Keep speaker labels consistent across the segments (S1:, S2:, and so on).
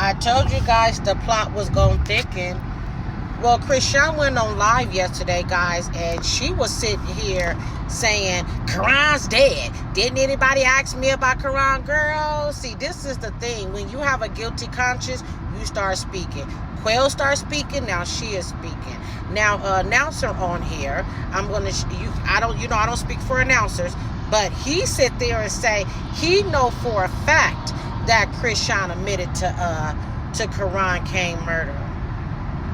S1: I told you guys the plot was going to thicken. Well, Christian went on live yesterday, guys, and she was sitting here saying, Karan's dead. Didn't anybody ask me about Karan? Girl, see, this is the thing. When you have a guilty conscience, you start speaking. Quail starts speaking, now she is speaking. Now, announcer on here, I'm going to, I don't speak for announcers, but he sit there and say he know for a fact that Christian admitted to Karan Kane murder.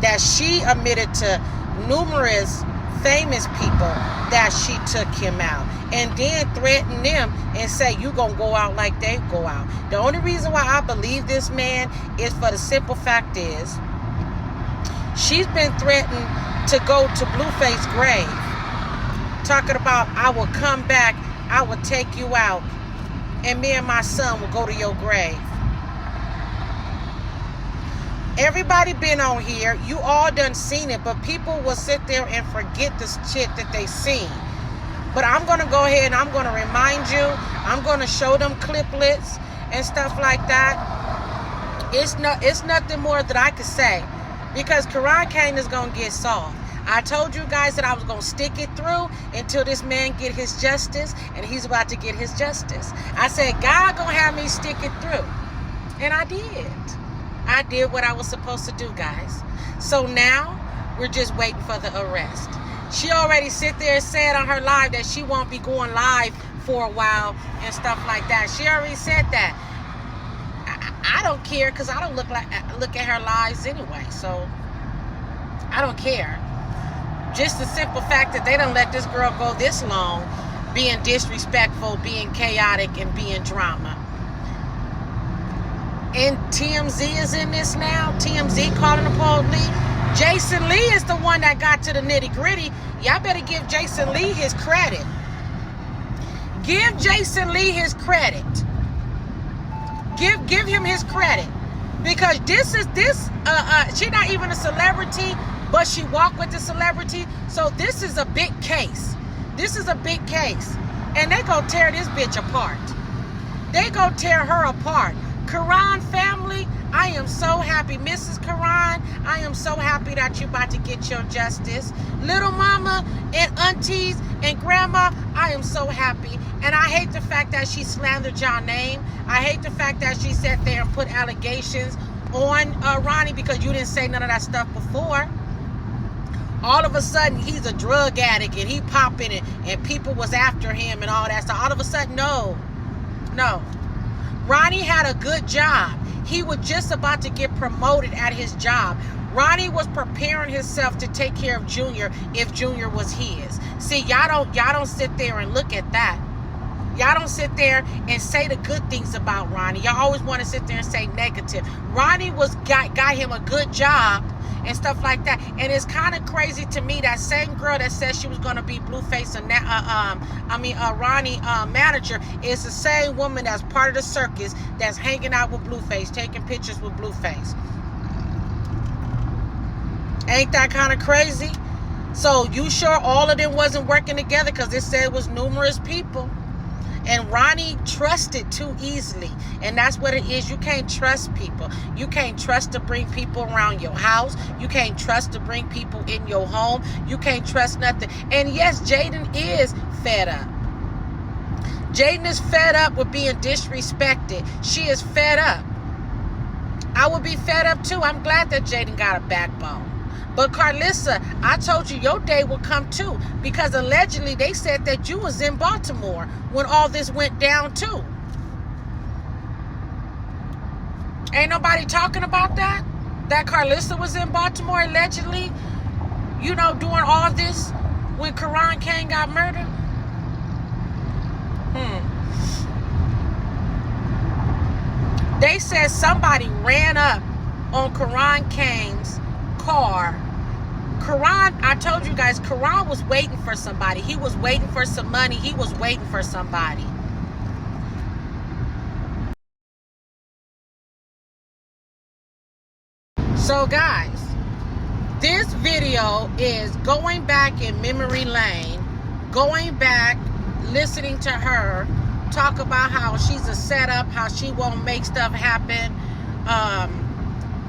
S1: That she admitted to numerous famous people that she took him out. And then threatened them and say, you gonna go out like they go out. The only reason why I believe this man is for the simple fact is, she's been threatened to go to Blueface's grave. Talking about, I will come back, I will take you out, and me and my son will go to your grave. Everybody been on here. You all done seen it, but people will sit there and forget the shit that they seen. But I'm going to go ahead and I'm going to remind you. I'm going to show them cliplets and stuff like that. It's nothing more that I could say, because Karan Kane is going to get soft. I told you guys that I was going to stick it through until this man get his justice, and he's about to get his justice. I said, God going to have me stick it through. And I did. I did what I was supposed to do, guys. So now we're just waiting for the arrest. She already sit there and said on her live that she won't be going live for a while and stuff like that. She already said that. I don't care, because I don't look at her lives anyway. So I don't care. Just the simple fact that they don't let this girl go this long, being disrespectful, being chaotic, and being drama. And TMZ is in this now. TMZ calling the police. Jason Lee is the one that got to the nitty gritty. Y'all better give Jason Lee his credit. Give Jason Lee his credit. Give him his credit. Because she's not even a celebrity, but she walked with the celebrity. So this is a big case. This is a big case. And they gonna tear this bitch apart. They gonna tear her apart. Karan family, I am so happy. Mrs. Karan, I am so happy that you're about to get your justice. Little mama and aunties and grandma, I am so happy. And I hate the fact that she slandered your name. I hate the fact that she sat there and put allegations on Ronnie, because you didn't say none of that stuff before. All of a sudden, he's a drug addict and he popping it and people was after him and all that stuff. All of a sudden, no. Ronnie had a good job. He was just about to get promoted at his job. Ronnie was preparing himself to take care of Junior if Junior was his. See, y'all don't sit there and look at that. Y'all don't sit there and say the good things about Ronnie. Y'all always want to sit there and say negative. Ronnie got him a good job and stuff like that. And it's kind of crazy to me, that same girl that said she was going to be Blueface and Ronnie manager is the same woman that's part of the circus that's hanging out with Blueface, taking pictures with Blueface. Ain't that kind of crazy? So you sure all of them wasn't working together? Because it said it was numerous people. And Ronnie trusted too easily. And that's what it is. You can't trust people. You can't trust to bring people around your house. You can't trust to bring people in your home. You can't trust nothing. And yes, Jaden is fed up. Jaden is fed up with being disrespected. She is fed up. I would be fed up too. I'm glad that Jaden got a backbone. But Carlissa, I told you your day will come too, because allegedly they said that you was in Baltimore when all this went down too. Ain't nobody talking about that? That Carlissa was in Baltimore allegedly, doing all this when Karan Kane got murdered? They said somebody ran up on Karan Kane's car. Karan, I told you guys, Karan was waiting for somebody. He was waiting for some money. He was waiting for somebody. So guys, this video is going back in memory lane, going back, listening to her talk about how she's a setup, how she won't make stuff happen,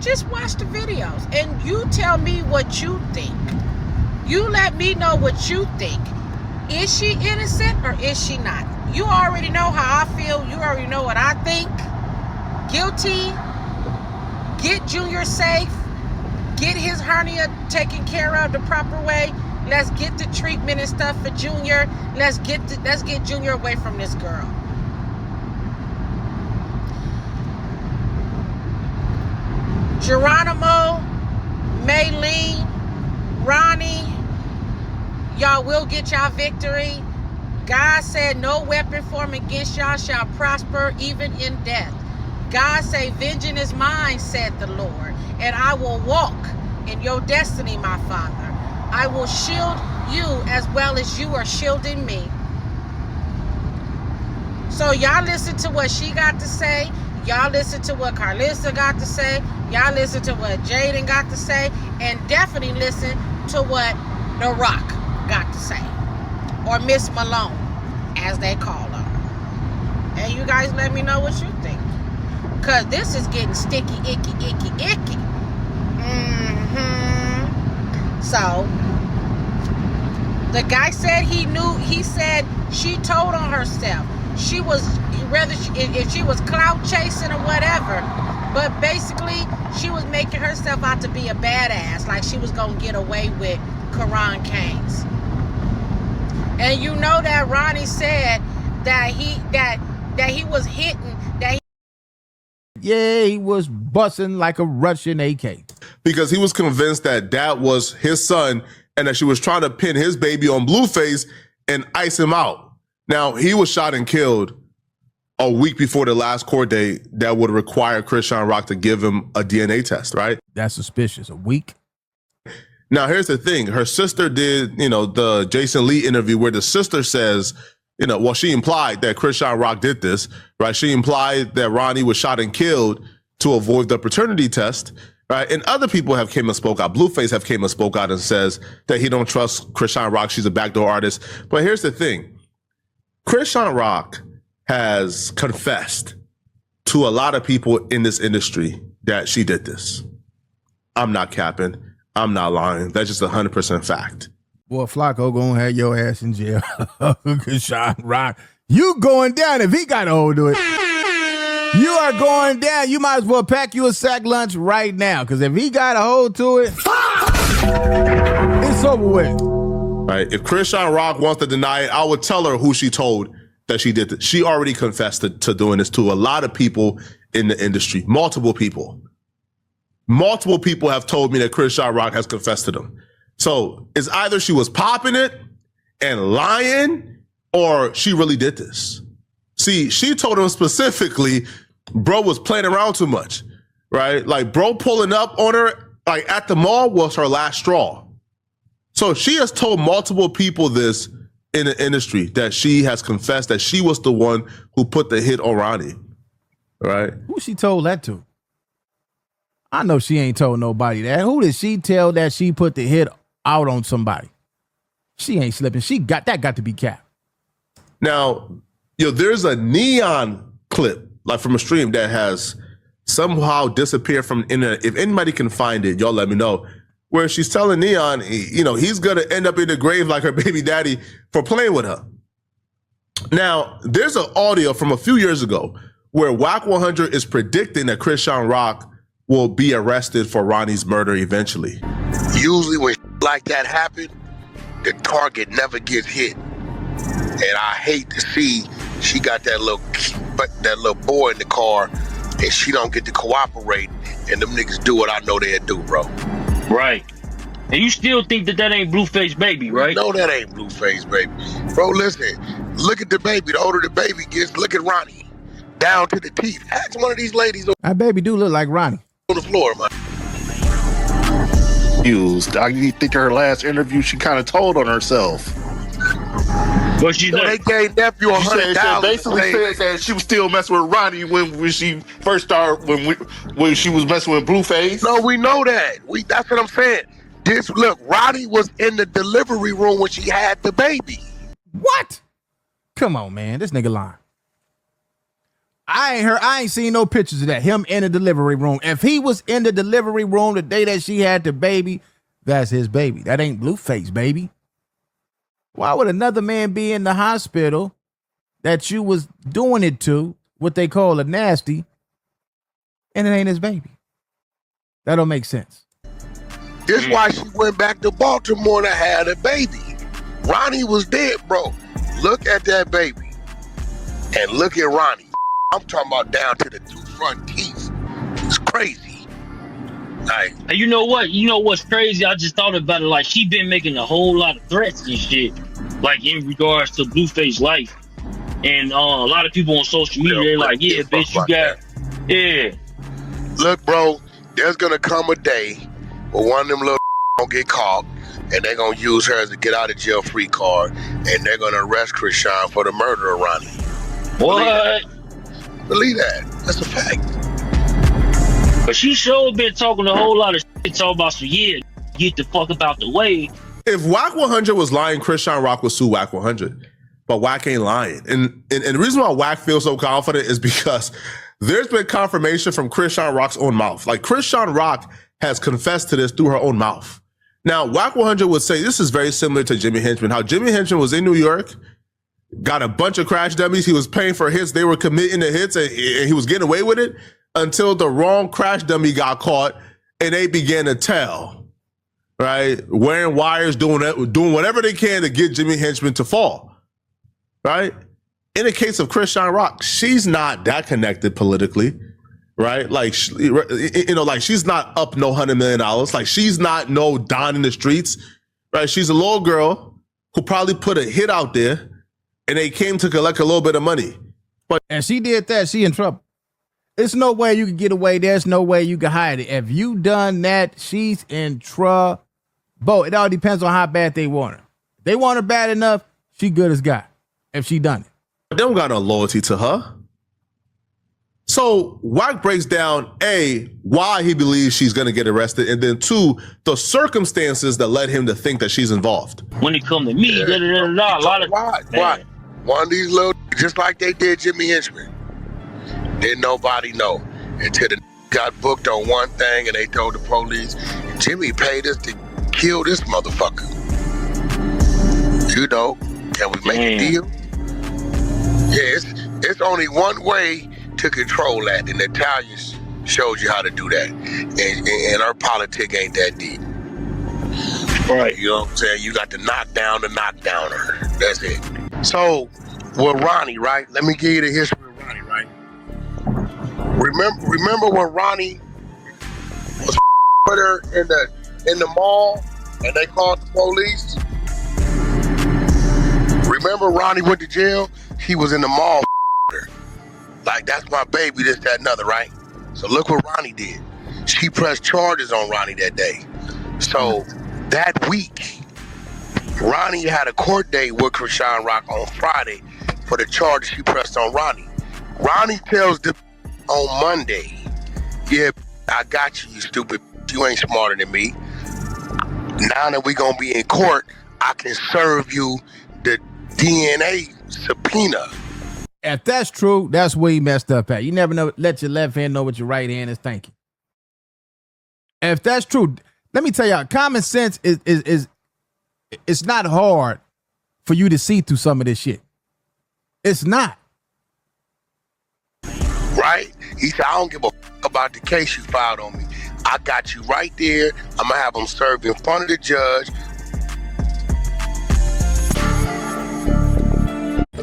S1: Just watch the videos and you tell me what you think. You let me know what you think. Is she innocent or is she not? You already know how I feel. You already know what I think. Guilty. Get Junior safe. Get his hernia taken care of the proper way. Let's get the treatment and stuff for Junior. Let's get Junior away from this girl. Geronimo, Maylene, Ronnie, y'all will get y'all victory. God said no weapon formed against y'all shall prosper even in death. God say, vengeance is mine, said the Lord, and I will walk in your destiny, my Father. I will shield you as well as you are shielding me. So y'all listen to what she got to say. Y'all listen to what Carlissa got to say. Y'all listen to what Jaden got to say. And definitely listen to what The Rock got to say. Or Miss Malone, as they call her. And you guys let me know what you think. Because this is getting sticky, icky. So, the guy said he said she told on herself. She was, if she was clout chasing or whatever, but basically she was making herself out to be a badass, like she was gonna get away with Karan Kaynes. And you know that Ronnie said that he was hitting,
S2: he was busting like a Russian AK.
S3: Because he was convinced that was his son and that she was trying to pin his baby on Blueface and ice him out. Now, he was shot and killed a week before the last court date that would require Chrisean Rock to give him a DNA test, right?
S2: That's suspicious. A week?
S3: Now, here's the thing. Her sister did, the Jason Lee interview where the sister says, she implied that Chrisean Rock did this, right? She implied that Ronnie was shot and killed to avoid the paternity test, right? And other people have came and spoke out. Blueface have came and spoke out and says that he don't trust Chrisean Rock. She's a backdoor artist. But here's the thing. Chrisean Rock has confessed to a lot of people in this industry that she did this. I'm not capping. I'm not lying. That's just 100% fact.
S2: Boy, Flacco gonna have your ass in jail. Chrisean Rock, you going down if he got a hold of it. You are going down. You might as well pack you a sack lunch right now, because if he got a hold to it, it's over with.
S3: Right. If Chrisean Rock wants to deny it, I would tell her who she told that she did this. She already confessed to doing this to a lot of people in the industry. Multiple people. Multiple people have told me that Chrisean Rock has confessed to them. So it's either she was popping it and lying, or she really did this. See, she told him specifically, bro was playing around too much, right? Like, bro pulling up on her, like, at the mall was her last straw. So she has told multiple people this in the industry, that she has confessed that she was the one who put the hit on Ronnie, right?
S2: Who she told that to? I know she ain't told nobody that. Who did she tell that she put the hit out on somebody? She ain't slipping. Got to be capped.
S3: Now, there's a Neon clip, like from a stream, that has somehow disappeared from the internet. If anybody can find it, y'all let me know. Where she's telling Neon, he's going to end up in the grave like her baby daddy for playing with her. Now, there's an audio from a few years ago where WAC 100 is predicting that Chrisean Rock will be arrested for Ronnie's murder eventually.
S4: Usually when like that happen, the target never gets hit. And I hate to see she got that little boy in the car and she don't get to cooperate and them niggas do what I know they'll do, bro.
S5: Right. And you still think that ain't Blueface baby, right?
S4: No, that ain't Blueface baby. Bro, listen, look at the baby. The older the baby gets, look at Ronnie. Down to the teeth. Ask one of these ladies on
S2: that baby do look like Ronnie.
S4: The floor, man.
S6: I think her last interview, she kind of told on herself.
S5: But she
S4: they gave nephew $100.
S6: Basically said that she was still messing with Ronnie when she first started, when she was messing with Blueface.
S4: No, we know that. That's what I'm saying. Look, Ronnie was in the delivery room when she had the baby.
S2: What? Come on, man. This nigga lying. I ain't seen no pictures of that. Him in the delivery room. If he was in the delivery room the day that she had the baby, that's his baby. That ain't Blueface, baby. Why would another man be in the hospital that you was doing it to, what they call a nasty, and it ain't his baby? That don't make sense.
S4: This why she went back to Baltimore to have a baby. Ronnie was dead, bro. Look at that baby. And look at Ronnie. I'm talking about down to the 2 front teeth. It's crazy. Like,
S5: And you know what? You know what's crazy? I just thought about it. Like, she been making a whole lot of threats and shit, like in regards to Blueface life. And a lot of people on social media, they're like, yeah, bitch, you got, yeah.
S4: Look, bro, there's gonna come a day where one of them little gonna get caught, and they're gonna use her as a get out of jail free card, and they're gonna arrest Krishan for the murder of Ronnie.
S5: What?
S4: Believe that. That's a fact.
S5: But she sure been talking a whole lot of shit, talking about some, yeah, get the fuck about the way.
S3: If Wack 100 was lying, Krishan Rock would sue Wack 100. But Wack ain't lying. And the reason why Wack feels so confident is because there's been confirmation from Krishan Rock's own mouth. Like, Krishan Rock has confessed to this through her own mouth. Now, Wack 100 would say this is very similar to Jimmy Henchman. How Jimmy Henchman was in New York, got a bunch of crash dummies. He was paying for hits. They were committing the hits, and he was getting away with it until the wrong crash dummy got caught, and they began to tell, right? Wearing wires, doing whatever they can to get Jimmy Henchman to fall. Right? In the case of Krishan Rock, she's not that connected politically, right? Like, like she's not up no $100 million. Like, she's not no Don in the streets, right? She's a little girl who probably put a hit out there and they came to collect a little bit of money.
S2: And she did that, she in trouble. There's no way you can get away. There's no way you can hide it. If you done that, she's in trouble. It all depends on how bad they want her. If they want her bad enough, she good as God. If she done it.
S3: They don't got no loyalty to her. So Wack breaks down, A, why he believes she's going to get arrested, and then 2, the circumstances that led him to think that she's involved.
S5: When it come to me, a lot of...
S4: Why? One of these little, just like they did Jimmy Henchman. Didn't nobody know until the got booked on one thing and they told the police, Jimmy paid us to kill this motherfucker. You know, can we make a deal? Yeah, it's only one way to control that, and the Italians showed you how to do that. And our politic ain't that deep.
S5: Right.
S4: You know what I'm saying? You got to knock down the knockdowner. That's it. So, with Ronnie, right? Let me give you the history of Ronnie, right? Remember when Ronnie was with her in the mall and they called the police? Remember Ronnie went to jail? He was in the mall. Like, that's my baby, this, that, and other, right? So look what Ronnie did. She pressed charges on Ronnie that day. So that week, Ronnie had a court date with Krishan Rock on Friday for the charges she pressed on Ronnie. Ronnie tells them on Monday, yeah, I got you, you stupid. You ain't smarter than me. Now that we gonna be in court, I can serve you the DNA subpoena.
S2: If that's true, that's where you messed up at. You never know. Let your left hand know what your right hand is thinking. If that's true, let me tell y'all, common sense is it's not hard for you to see through some of this shit. It's not.
S4: Right? He said, I don't give a about the case you filed on me. I got you right there. I'm gonna have them served in front of the judge.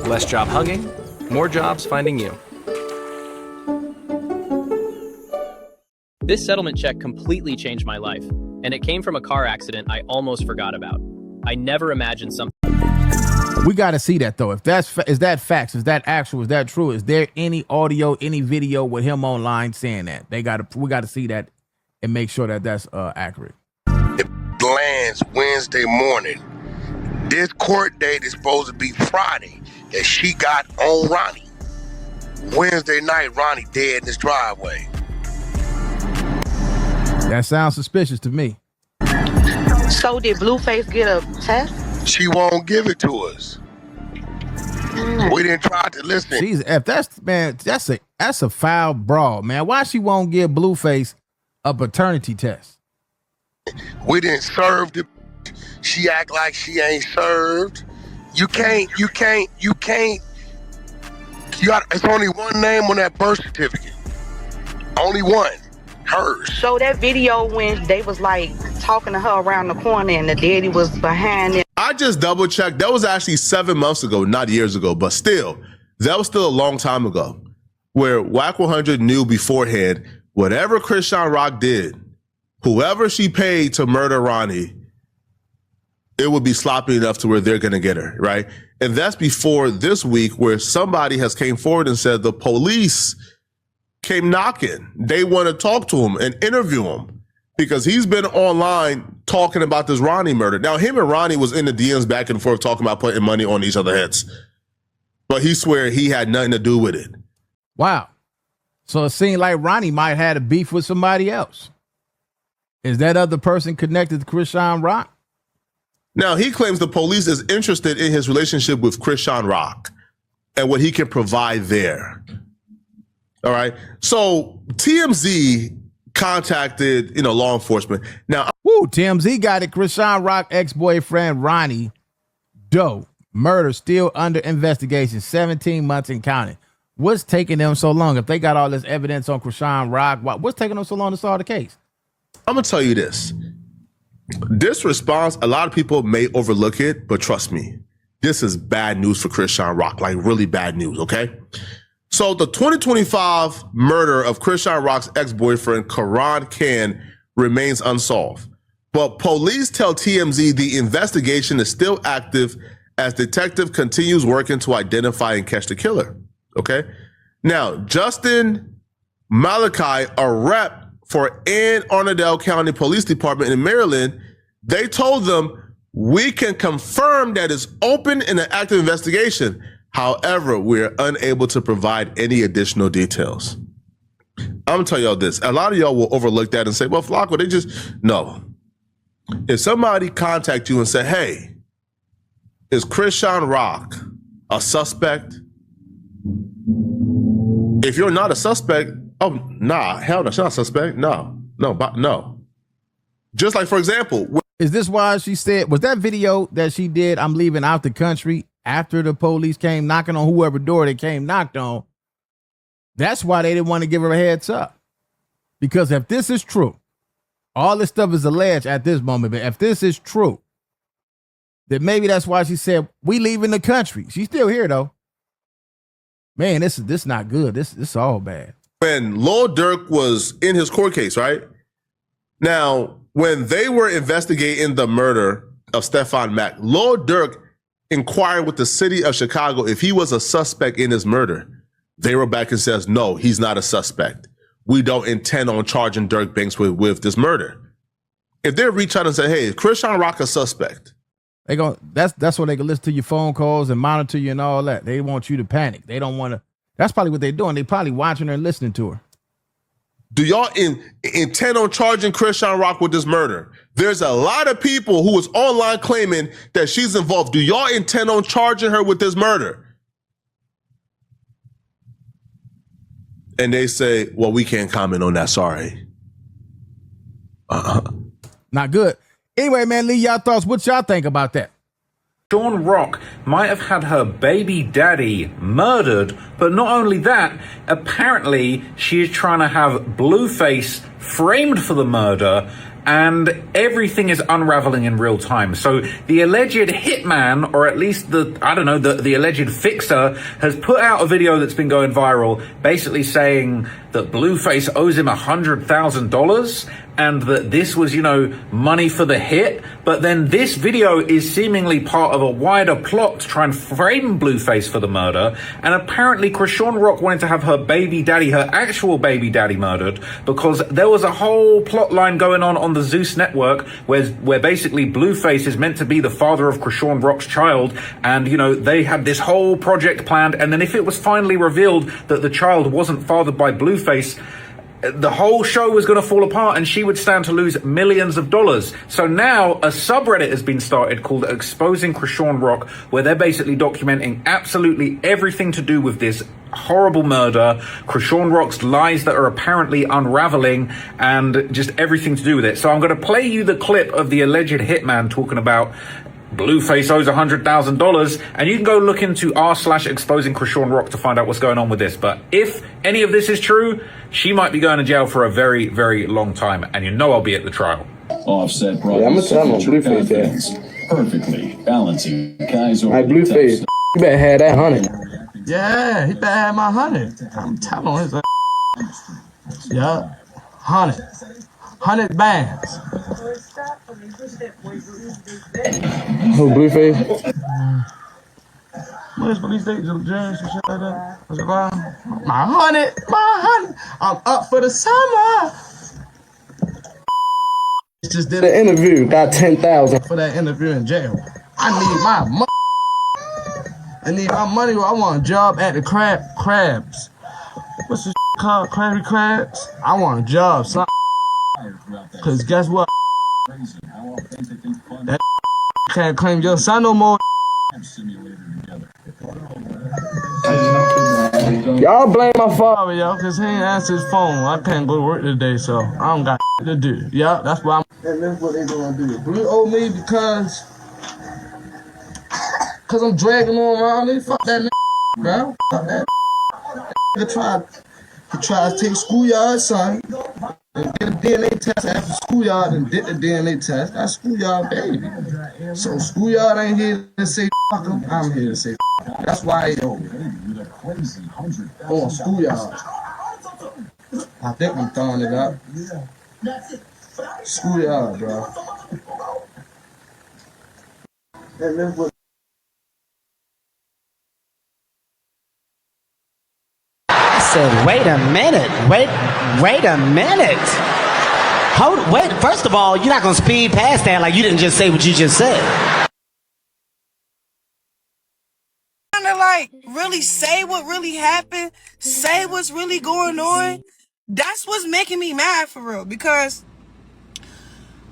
S7: Less job hugging, more jobs finding you.
S8: This settlement check completely changed my life, and it came from a car accident I almost forgot about. I never imagined something.
S2: We got to see that, though. If that's is that facts? Is that actual? Is that true? Is there any audio, any video with him online saying that? We got to see that and make sure that that's accurate.
S4: It lands Wednesday morning. This court date is supposed to be Friday that she got on Ronnie. Wednesday night, Ronnie dead in his driveway.
S2: That sounds suspicious to me.
S9: So did Blueface get a test?
S4: She won't give it to us. We didn't try to listen.
S2: If that's, man, that's a That's a foul brawl, man. Why she won't give Blueface a paternity test?
S4: We didn't serve the. She act like she ain't served. You can't. It's only one name on that birth certificate. Only one. Hers.
S9: So that video when they was like talking to her around the corner and the daddy was behind it.
S3: I just double checked. That was actually 7 months ago, not years ago, but still, that was still a long time ago. Where Whack 100 knew beforehand, whatever Chrisean Rock did, whoever she paid to murder Ronnie, it would be sloppy enough to where they're going to get her, right? And that's before this week where somebody has came forward and said the police came knocking. They want to talk to him and interview him because he's been online talking about this Ronnie murder. Now, him and Ronnie was in the DMs back and forth talking about putting money on each other's heads. But he swear he had nothing to do with it.
S2: Wow. So it seemed like Ronnie might have had a beef with somebody else. Is that other person connected to Chrisean Rock?
S3: Now, he claims the police is interested in his relationship with Chrisean Rock and what he can provide there. All right. So TMZ contacted, law enforcement. Now,
S2: TMZ got it. Chrisean Rock ex-boyfriend Ronnie Doe murder still under investigation, 17 months and counting. What's taking them so long? If they got all this evidence on Chrisean Rock, what's taking them so long to solve the case?
S3: I'm going to tell you this. This response, a lot of people may overlook it, but trust me, this is bad news for Chrisean Rock, like really bad news, okay? So the 2025 murder of Chrisean Rock's ex-boyfriend, Karan Khan, remains unsolved. But police tell TMZ the investigation is still active as detective continues working to identify and catch the killer, okay? Now, Justin Malachi, a rep for Anne Arundel County Police Department in Maryland, they told them, we can confirm that it's open in an active investigation. However, we're unable to provide any additional details. I'm gonna tell y'all this. A lot of y'all will overlook that and say, well, Flacco, no. If somebody contact you and say, hey, is Chrisean Rock a suspect? If you're not a suspect, oh, nah, hell no, she's not a suspect. No. Just like, for example.
S2: Is this why she said, was that video that she did, I'm leaving out the country, after the police came knocking on whoever door they came knocked on? That's why they didn't want to give her a heads up. Because if this is true, all this stuff is alleged at this moment, but if this is true, then maybe that's why she said, we leaving the country. She's still here, though. Man, this not good. This all bad.
S3: When Lil Durk was in his court case, right? Now, when they were investigating the murder of Stefan Mack, Lil Durk inquired with the city of Chicago if he was a suspect in his murder. They were back and says, no, he's not a suspect. We don't intend on charging Dirk Banks with this murder. If they reach out and say, hey, is Chrisean Rock a suspect?
S2: That's why they can listen to your phone calls and monitor you and all that. They want you to panic. They don't want to. That's probably what they're doing. They're probably watching her and listening to her.
S3: Do y'all intend on charging Chrisean Rock with this murder? There's a lot of people who is online claiming that she's involved. Do y'all intend on charging her with this murder? And they say, well, we can't comment on that. Sorry.
S2: Not good. Anyway, man, leave y'all thoughts. What y'all think about that?
S10: Chrisean Rock might have had her baby daddy murdered, but not only that, apparently she is trying to have Blueface framed for the murder, and everything is unraveling in real time. So the alleged hitman, or at least the alleged fixer, has put out a video that's been going viral, basically saying that Blueface owes him $100,000 and that this was, money for the hit. But then this video is seemingly part of a wider plot to try and frame Blueface for the murder. And apparently Chrisean Rock wanted to have her baby daddy, her actual baby daddy, murdered because there was a whole plot line going on the Zeus network where basically Blueface is meant to be the father of Chrisean Rock's child. And, they had this whole project planned. And then if it was finally revealed that the child wasn't fathered by Blueface, the whole show was going to fall apart and she would stand to lose millions of dollars. So now a subreddit has been started called Exposing Krishan Rock, where they're basically documenting absolutely everything to do with this horrible murder, Krishan Rock's lies that are apparently unraveling, and just everything to do with it. So I'm going to play you the clip of the alleged hitman talking about Blueface owes $100,000, and you can go look into r/exposing Krishan Rock to find out what's going on with this. But if any of this is true, she might be going to jail for a very, very long time, and you know I'll be at the trial.
S11: Offset brought I'm Blueface perfectly balancing guys over Blueface.
S12: You better have that 100. Yeah, he better have my 100. I'm telling his yeah, 100 bands. Who, Blueface? Where's police state? Jones and shit like that? What's it called? My 100. I'm up for the summer. Just did an interview, got 10,000 for that interview in jail. I need my money. I need my money. I want a job at the crabs. What's this called? Krabby Crabs? I want a job, son. Cause guess what? That can't claim your son no more. Y'all blame my father, yo, cause he ain't answer his phone. I can't go to work today, so I don't got to do. Yeah, that's why and that's what they gonna do. Blue owe me because I'm dragging on around it. Fuck that nigga, bro. Fuck that nigga. He tried to take schoolyard, son, and get a DNA test after schoolyard and did the DNA test. That's schoolyard, baby. So schoolyard ain't here to say fuck him. I'm here to say fuck him. That's why he over on schoolyard. I think I'm throwing it up. Schoolyard, bro. And this was
S13: said, wait a minute, wait a minute. Wait, first of all, you're not gonna speed past that like you didn't just say what you just said.
S14: Trying to like really say what really happened, say what's really going on. That's what's making me mad for real, because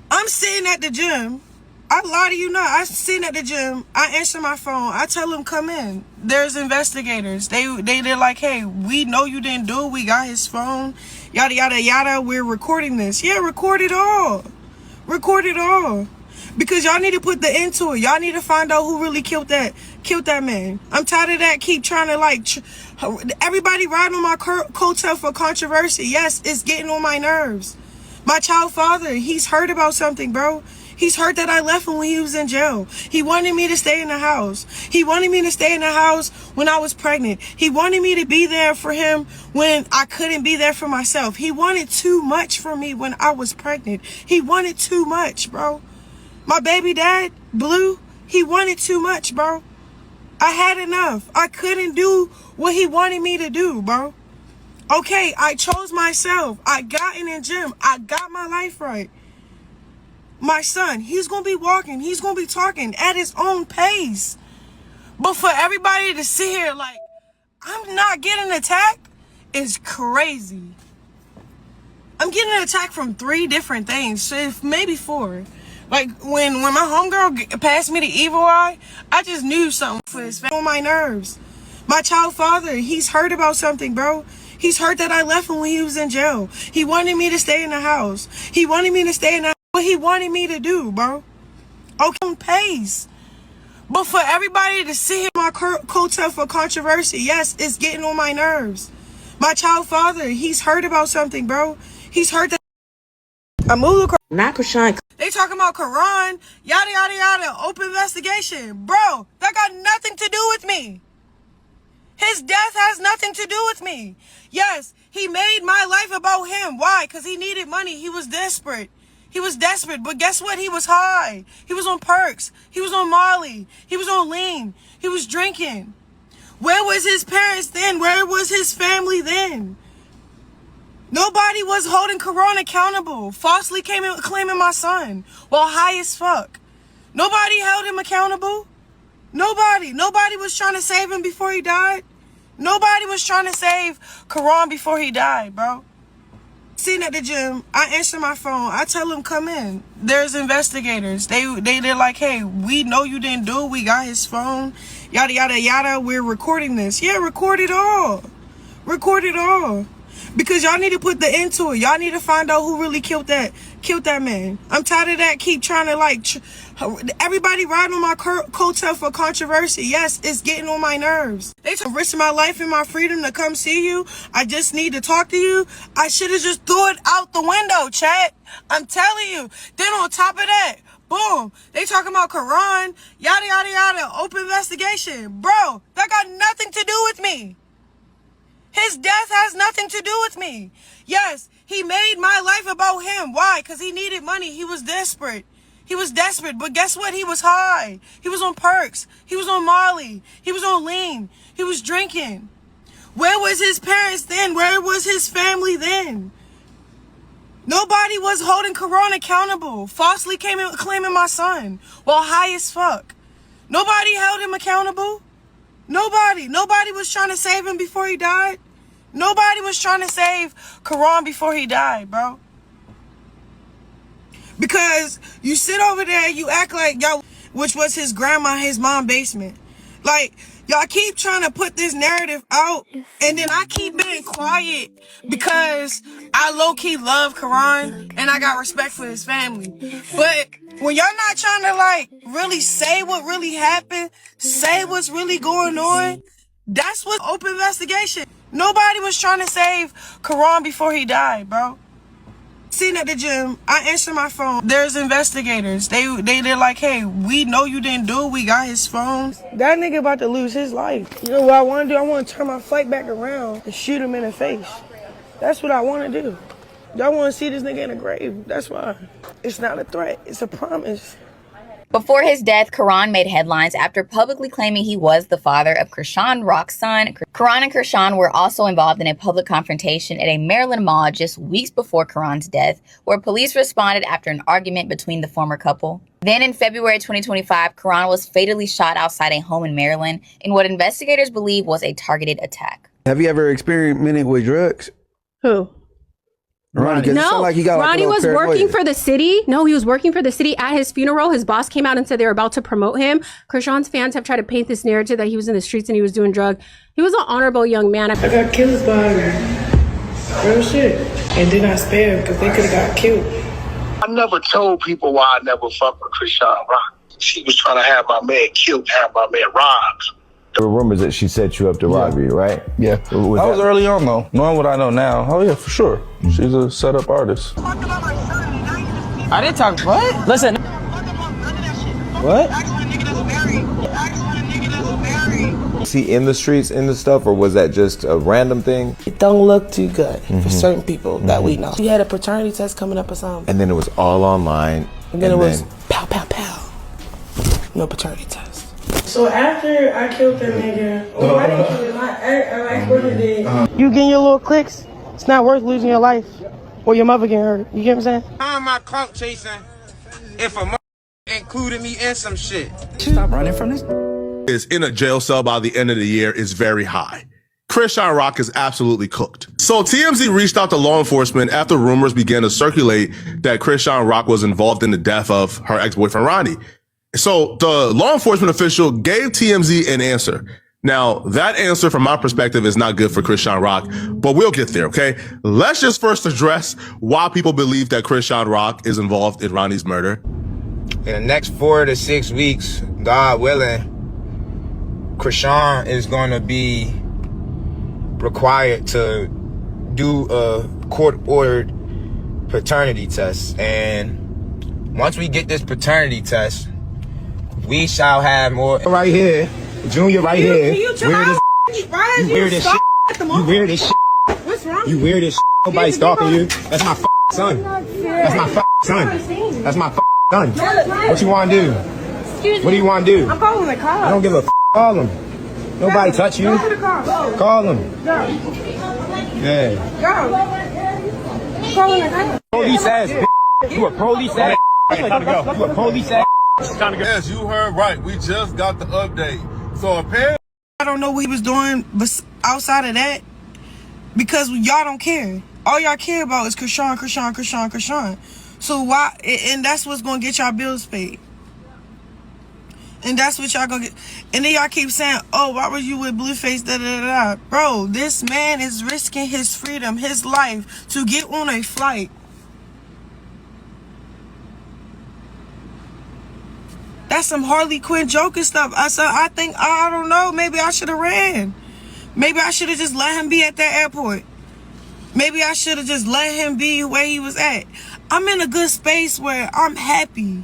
S14: I'm sitting at the gym. I lie to you not. I'm sitting at the gym. I answer my phone. I tell them come in. There's investigators. They're like, hey, we know you didn't do it. We got his phone. Yada yada yada. We're recording this. Yeah, record it all. Record it all. Because y'all need to put the end to it. Y'all need to find out who really killed that man. I'm tired of that. Keep trying to like everybody riding on my coattail for controversy. Yes, it's getting on my nerves. My child father, he's heard about something, bro. He's heard that I left him when he was in jail. He wanted me to stay in the house. He wanted me to stay in the house when I was pregnant. He wanted me to be there for him when I couldn't be there for myself. He wanted too much from me when I was pregnant. He wanted too much, bro. My baby dad, Blue, he wanted too much, bro. I had enough. I couldn't do what he wanted me to do, bro. Okay, I chose myself. I got in the gym. I got my life right. My son, he's going to be walking. He's going to be talking at his own pace. But for everybody to sit here like, I'm not getting attacked is crazy. I'm getting attacked from 3 different things, maybe 4. Like, when my homegirl passed me the evil eye, I just knew something was on my nerves. My child father, he's heard about something, bro. He's heard that I left him when he was in jail. He wanted me to stay in the house. He wanted me to stay in the house. What he wanted me to do, bro. Okay, on pace. But for everybody to sit here my coattail for controversy, yes, it's getting on my nerves. My child father, he's heard about something, bro. He's heard that I moved across.
S9: Not Krishan.
S14: They talking about Quran, yada yada yada, open investigation. Bro, that got nothing to do with me. His death has nothing to do with me. Yes, he made my life about him. Why? Because he needed money. He was desperate. He was desperate, but guess what? He was high. He was on perks. He was on Molly. He was on lean. He was drinking. Where was his parents then? Where was his family then? Nobody was holding Quran accountable. Falsely claiming my son while high as fuck. Nobody held him accountable. Nobody. Nobody was trying to save him before he died. Nobody was trying to save Quran before he died, bro. Sitting at the gym, I answer my phone. I tell them, come in. There's investigators. They're like, hey, we know you didn't do it. We got his phone. Yada, yada, yada. We're recording this. Yeah, record it all. Record it all. Because y'all need to put the end to it. Y'all need to find out who really killed that man. I'm tired of that. Keep trying to like, everybody riding on my coattail for controversy. Yes, it's getting on my nerves. They risk my life and my freedom to come see you. I just need to talk to you. I should have just threw it out the window, chat. I'm telling you. Then on top of that, boom, they talking about Quran, yada, yada, yada, open investigation. Bro, that got nothing to do with me. His death has nothing to do with me. Yes, he made my life about him. Why? Because he needed money. He was desperate. He was desperate. But guess what? He was high. He was on perks. He was on Molly. He was on lean. He was drinking. Where was his parents then? Where was his family then? Nobody was holding Quran accountable. Falsely claiming my son while high as fuck. Nobody held him accountable. Nobody. Nobody was trying to save him before he died. Nobody was trying to save Quran before he died, bro. Because you sit over there, you act like y'all, which was his grandma, his mom basement. Like, y'all keep trying to put this narrative out, and then I keep being quiet because I low-key love Quran, and I got respect for his family. But when y'all not trying to, like, really say what really happened, say what's really going on, that's what open investigation. Nobody was trying to save Quran before he died, bro. Sitting at the gym, I answer my phone. There's investigators. They're like, hey, we know you didn't do it. We got his phone. That nigga about to lose his life. You know what I want to do? I want to turn my flight back around and shoot him in the face. That's what I want to do. Y'all want to see this nigga in the grave. That's why. It's not a threat. It's a promise.
S15: Before his death, Quran made headlines after publicly claiming he was the father of Krishan Rock's son. Quran and Krishan were also involved in a public confrontation at a Maryland mall just weeks before Quran's death, where police responded after an argument between the former couple. Then in February 2025, Quran was fatally shot outside a home in Maryland in what investigators believe was a targeted attack.
S16: Have you ever experimented with drugs?
S17: Who?
S16: Ronnie.
S17: No,
S16: like he got
S17: Ronnie was working for the city. No, he was working for the city. At his funeral, his boss came out and said they were about to promote him. Krishan's fans have tried to paint this narrative that he was in the streets and he was doing drugs. He was an honorable young man.
S14: I got killed by her. Real shit. And then I spared because they could have got killed.
S4: I never told people why I never fucked with Krishan Rock. She was trying to have my man killed, have my man robbed.
S18: There were rumors that she set you up to rob you, right?
S19: Yeah. That was early on, though. Knowing what I know now, oh yeah, for sure. She's a setup artist.
S20: I didn't talk. What? Listen.
S18: What? Was he in the streets, in the stuff, or was that just a random thing?
S20: It don't look too good for certain people that we know. She had a paternity test coming up or something.
S18: And then it was all online.
S20: And then it was pow, pow, pow. No paternity test.
S14: So after I killed that nigga, or I didn't kill him, my ex-boyfriend did. You getting your little clicks, it's not worth losing your life or your mother getting hurt. You get what I'm saying?
S21: How am I clout chasing if a included me in some shit?
S20: Stop running from this.
S3: Is in a jail cell by the end of the year is very high. Krishan Rock is absolutely cooked. So TMZ reached out to law enforcement after rumors began to circulate that Krishan Rock was involved in the death of her ex-boyfriend Ronnie. So the law enforcement official gave TMZ an answer. Now, that answer from my perspective is not good for Krishan Rock, but we'll get there, okay? Let's just first address why people believe that Krishan Rock is involved in Ronnie's murder.
S21: In the next 4 to 6 weeks, God willing, Krishan is going to be required to do a court-ordered paternity test. And once we get this paternity test, we shall have more. Right here, Junior, right here. You weird as shit. You weird as shit.
S14: What's wrong?
S21: You weird as shit. Nobody stalking you. That's my son. That's my son. That's my son. What you want to do? What do you want to do?
S14: I'm calling the cops.
S21: I don't give a call him. Nobody touch you.
S14: Go to the cops.
S21: Call him.
S14: Go.
S21: Yeah.
S14: Go. I'm calling the cops.
S21: Police ass. You a police ass. You a police ass.
S22: Yes, you heard right. We just got the update. So apparently,
S14: I don't know what he was doing outside of that because y'all don't care. All y'all care about is Krishan. So why? And that's what's gonna get y'all bills paid. And that's what y'all gonna get. And then y'all keep saying, oh, why were you with Blueface, da da da da. Bro, this man is risking his freedom, his life, to get on a flight. That's some Harley Quinn Joker stuff. I think, I don't know, maybe I should have ran. Maybe I should have just let him be at that airport. Maybe I should have just let him be where he was at. I'm in a good space where I'm happy.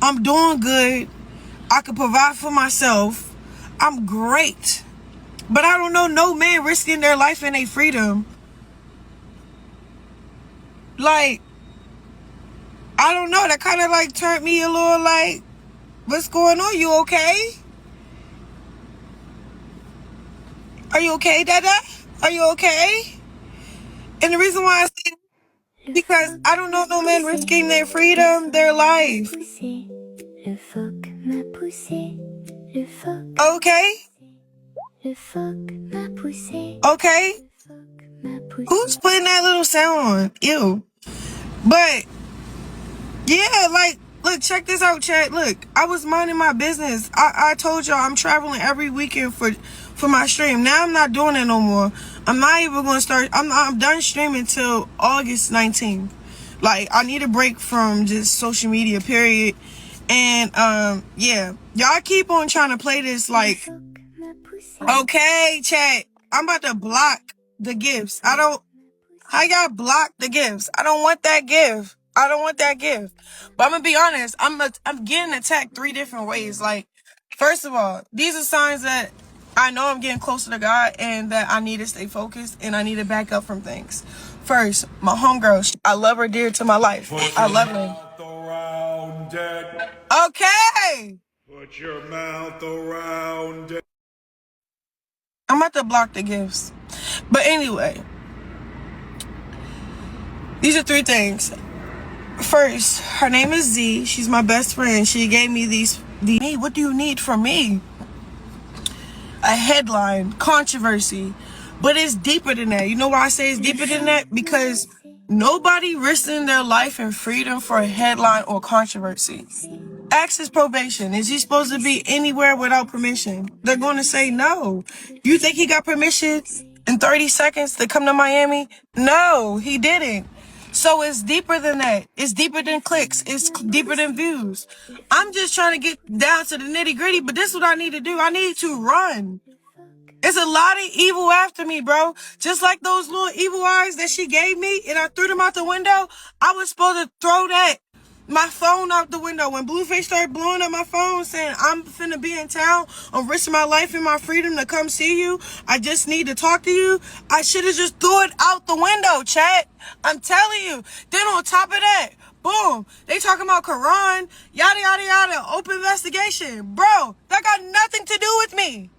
S14: I'm doing good. I can provide for myself. I'm great. But I don't know no man risking their life and their freedom. Like, I don't know. That kind of like turned me a little like, what's going on? You okay? Are you okay, Dada? Are you okay? And the reason why I say, because I don't know no man risking their freedom, their life. Okay? Okay? Who's putting that little sound on? Ew. But, yeah, like, look, check this out, chat. Look, I was minding my business. I told y'all I'm traveling every weekend for my stream. Now I'm not doing it no more. I'm not even going to start. I'm done streaming till August 19th. Like, I need a break from just social media, period. And, yeah. Y'all keep on trying to play this like, okay, chat. I'm about to block the gifts. How y'all block the gifts? I don't want that gift. I don't want that gift. But I'm gonna be honest. I'm getting attacked 3 different ways. Like, first of all, these are signs that I know I'm getting closer to God and that I need to stay focused and I need to back up from things. First, my homegirl, I love her dear to my life. I love her. Okay.
S1: Put your mouth around it.
S14: I'm about to block the gifts. But anyway, these are 3 things. First, her name is Z. She's my best friend. She gave me these. What do you need from me? A headline, controversy. But it's deeper than that. You know why I say it's deeper than that? Because nobody risking their life and freedom for a headline or controversy. Ask his probation. Is he supposed to be anywhere without permission? They're going to say no. You think he got permission in 30 seconds to come to Miami? No, he didn't. So it's deeper than that. It's deeper than clicks. It's deeper than views. I'm just trying to get down to the nitty gritty, but this is what I need to do. I need to run. It's a lot of evil after me, bro. Just like those little evil eyes that she gave me and I threw them out the window. I was supposed to throw my phone out the window. When Blueface started blowing up my phone saying, I'm finna be in town, I'm risking my life and my freedom to come see you, I just need to talk to you, I should have just threw it out the window, chat. I'm telling you. Then on top of that, boom, they talking about Quran, yada, yada, yada, open investigation. Bro, that got nothing to do with me.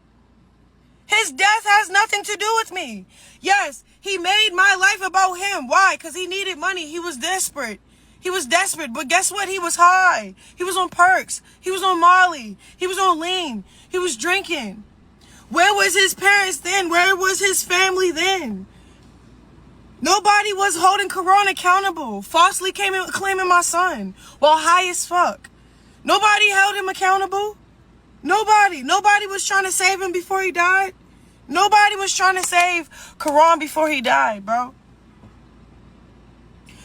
S14: His death has nothing to do with me. Yes, he made my life about him. Why? Because he needed money. He was desperate. He was desperate, but guess what? He was high. He was on perks. He was on Molly. He was on lean. He was drinking. Where was his parents then? Where was his family then? Nobody was holding Quran accountable. Falsely claiming my son while high as fuck. Nobody held him accountable. Nobody. Nobody was trying to save him before he died. Nobody was trying to save Quran before he died, bro.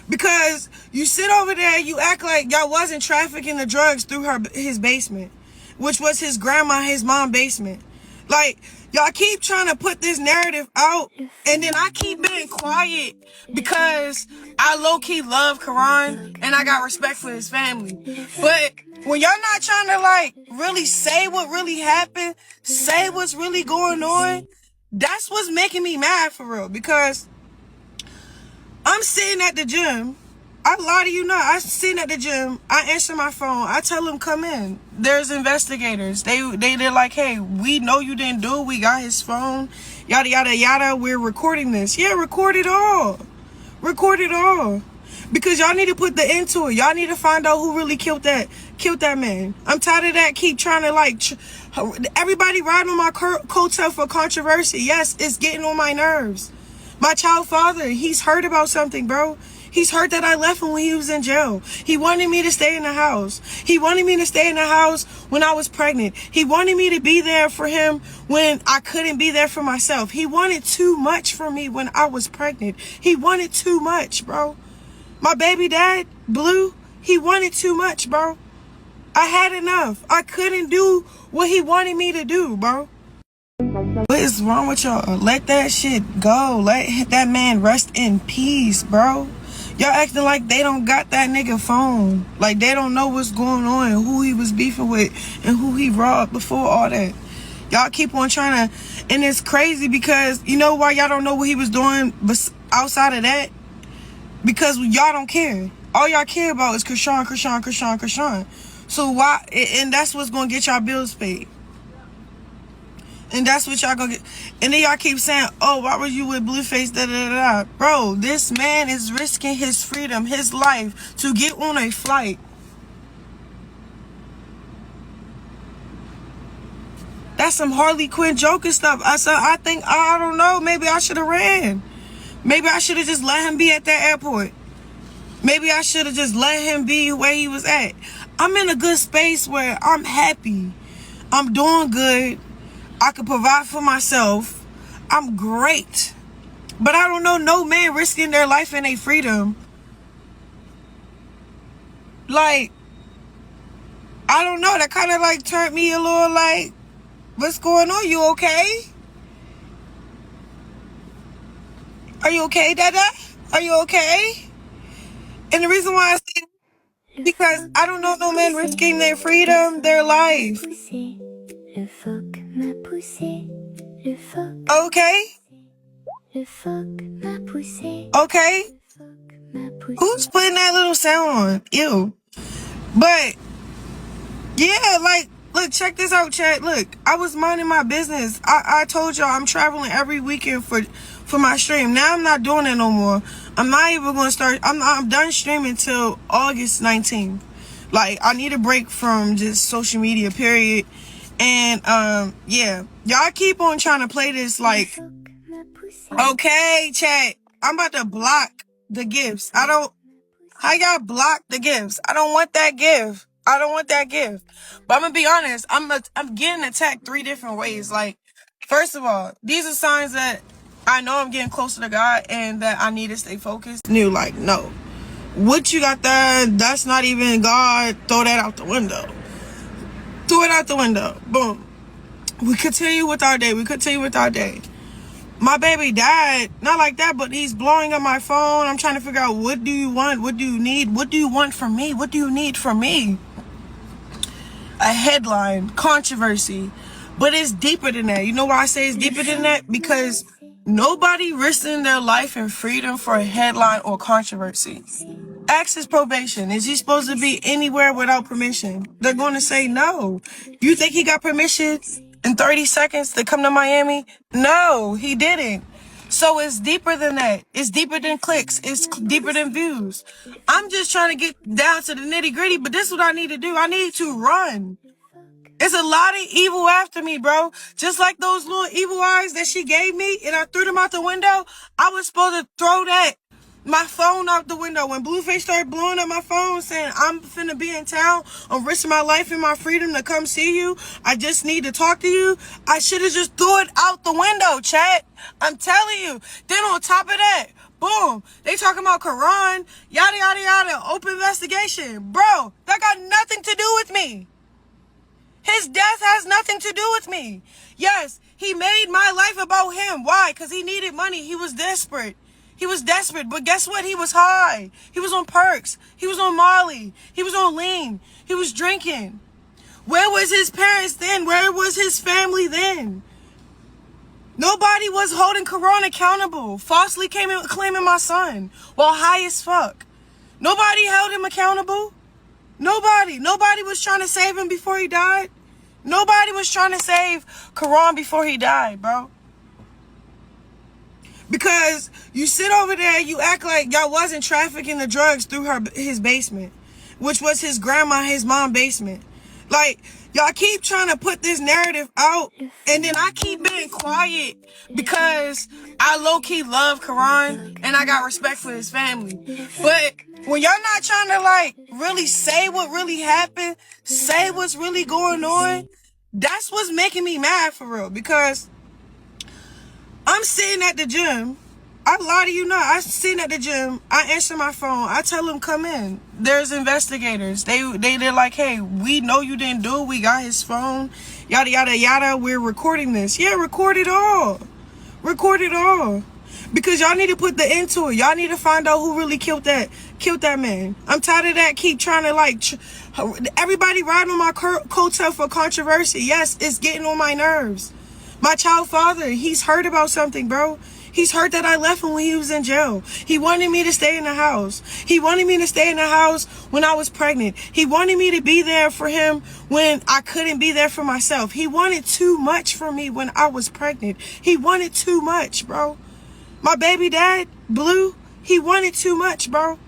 S14: Because you sit over there, you act like y'all wasn't trafficking the drugs through his basement, which was his grandma, his mom basement. Like, y'all keep trying to put this narrative out, and then I keep being quiet because I low-key love Quran and I got respect for his family. But when y'all not trying to, like, really say what really happened, say what's really going on, that's what's making me mad for real. Because I'm sitting at the gym. I lie to you not. I'm sitting at the gym. I answer my phone. I tell them, come in. There's investigators. They're like, hey, we know you didn't do it. We got his phone. Yada, yada, yada. We're recording this. Yeah, record it all. Record it all. Because y'all need to put the end to it. Y'all need to find out who really killed that man. I'm tired of that. Keep trying to, like, everybody riding on my coattail for controversy. Yes, it's getting on my nerves. My child father, he's hurt about something, bro. He's hurt that I left him when he was in jail. He wanted me to stay in the house. He wanted me to stay in the house when I was pregnant. He wanted me to be there for him when I couldn't be there for myself. He wanted too much from me when I was pregnant. He wanted too much, bro. My baby dad, Blue, he wanted too much, bro. I had enough. I couldn't do what he wanted me to do, bro. What is wrong with y'all? Let that shit go. Let that man rest in peace, bro. Y'all acting like they don't got that nigga phone. Like they don't know what's going on and who he was beefing with and who he robbed before all that. Y'all keep on trying to, and it's crazy because you know why y'all don't know what he was doing outside of that? Because y'all don't care. All y'all care about is Krishan. So why, and that's what's gonna get y'all bills paid. And that's what y'all gonna get. And then y'all keep saying, oh, why were you with Blueface, da da da da. Bro, this man is risking his freedom, his life, to get on a flight. That's some Harley Quinn Joker stuff. I think, I don't know, maybe I should have ran. Maybe I should have just let him be at that airport. Maybe I should have just let him be where he was at. I'm in a good space where I'm happy. I'm doing good. I can provide for myself. I'm great. But I don't know no man risking their life and their freedom. Like, I don't know. That kind of like turned me a little like, what's going on? You okay? Are you okay, Dada? Are you okay? And the reason why I say because I don't know no man risking their freedom, their life. Okay? Okay? Who's putting that little sound on? Ew. But, yeah, like, look, check this out, chat. Look, I was minding my business. I told y'all I'm traveling every weekend for my stream. Now I'm not doing it no more. I'm not even going to start. I'm done streaming till August 19th. Like, I need a break from just social media, period. And, yeah. Y'all keep on trying to play this like, okay, chat. I'm about to block the gifts. How y'all block the gifts? I don't want that gift. I don't want that gift. But I'm gonna be honest. I'm getting attacked 3 different ways. Like, first of all, these are signs that I know I'm getting closer to God and that I need to stay focused. Like, no. What you got there, that's not even God. Throw that out the window. Throw it out the window. Boom. We continue with our day. My baby died, not like that, but he's blowing up my phone. I'm trying to figure out, what do you want? What do you need? What do you want from me? What do you need from me? A headline, controversy. But it's deeper than that. You know why I say it's deeper than that? Because nobody risking their life and freedom for a headline or controversy. Ask his probation. Is he supposed to be anywhere without permission? They're going to say no. You think he got permission in 30 seconds to come to Miami? No, he didn't. So it's deeper than that. It's deeper than clicks. It's deeper than views. I'm just trying to get down to the nitty gritty, but this is what I need to do. I need to run. It's a lot of evil after me, bro. Just like those little evil eyes that she gave me and I threw them out the window. I was supposed to throw my phone out the window. When Blueface started blowing up my phone saying, I'm finna be in town, I'm risking my life and my freedom to come see you, I just need to talk to you, I should have just threw it out the window, chat. I'm telling you. Then on top of that, boom, they talking about Quran, yada, yada, yada, open investigation. Bro, that got nothing to do with me. His death has nothing to do with me. Yes, he made my life about him. Why? Because he needed money. He was desperate. But guess what? He was high. He was on perks. He was on Molly. He was on lean. He was drinking. Where was his parents then? Where was his family then? Nobody was holding Quran accountable. Falsely claiming my son while high as fuck. Nobody held him accountable. Nobody was trying to save him before he died. Nobody was trying to save Quran before he died, bro. Because you sit over there, you act like y'all wasn't trafficking the drugs through his basement, which was his grandma, his mom basement. Like, y'all keep trying to put this narrative out, and then I keep being quiet because I low-key love Karan and I got respect for his family. But when y'all not trying to, like, really say what really happened, say what's really going on, that's what's making me mad for real. Because I'm sitting at the gym. I lie to you not. I'm sitting at the gym. I answer my phone. I tell them come in. There's investigators. They're like, hey, we know you didn't do it. We got his phone. Yada yada yada. We're recording this. Yeah, record it all. Record it all. Because y'all need to put the end to it. Y'all need to find out who really killed that man. I'm tired of that. Keep trying to like everybody riding on my coattail for controversy. Yes, it's getting on my nerves. My child father, he's hurt about something, bro. He's hurt that I left him when he was in jail. He wanted me to stay in the house. He wanted me to stay in the house when I was pregnant. He wanted me to be there for him when I couldn't be there for myself. He wanted too much from me when I was pregnant. He wanted too much, bro. My baby dad, Blue, he wanted too much, bro.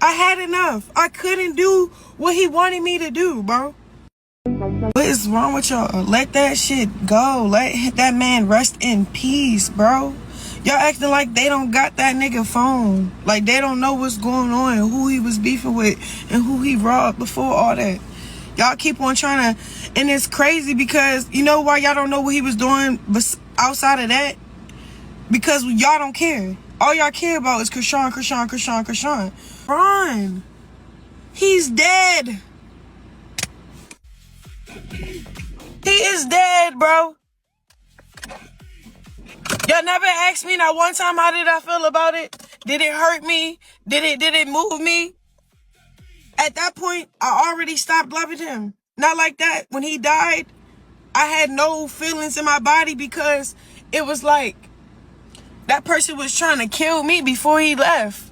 S14: I had enough. I couldn't do what he wanted me to do, bro. What is wrong with y'all? Let that shit go. Let that man rest in peace, bro. Y'all acting like they don't got that nigga phone. Like they don't know what's going on and who he was beefing with and who he robbed before all that. Y'all keep on trying to, and it's crazy because you know why y'all don't know what he was doing outside of that? Because y'all don't care. All y'all care about is Krishan. Ron, he's dead. He is dead, bro. Y'all never asked me not one time how did I feel about it? Did it hurt me? Did it move me? At that point, I already stopped loving him. Not like that. When he died, I had no feelings in my body because it was like that person was trying to kill me before he left.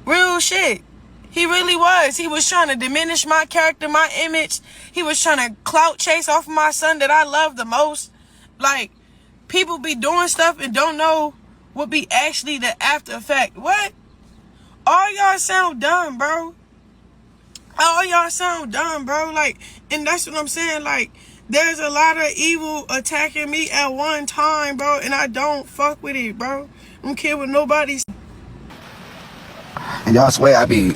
S14: Real shit. He really was. He was trying to diminish my character, my image. He was trying to clout chase off of my son that I love the most. Like, people be doing stuff and don't know what be actually the after effect. What? All y'all sound dumb, bro. All y'all sound dumb, bro. Like, and that's what I'm saying. Like, there's a lot of evil attacking me at one time, bro. And I don't fuck with it, bro. I don't care what nobody's.
S5: And y'all swear I be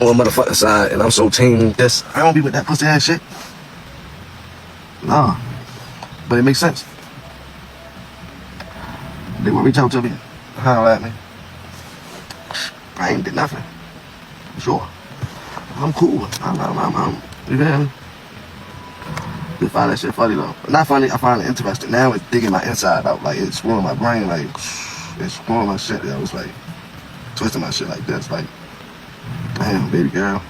S5: on motherfucking side and I'm so team this. I don't be with that pussy ass shit. Nah. But it makes sense. They will reach out to me, holler at me. I ain't did nothing. Sure. I'm cool. I'm you feel me? I find that shit funny though. Not funny, I find it interesting. Now it's digging my inside out. Like it's screwing my brain, like it's screwing my shit. It was like twisting my shit like this. Like, damn, baby girl.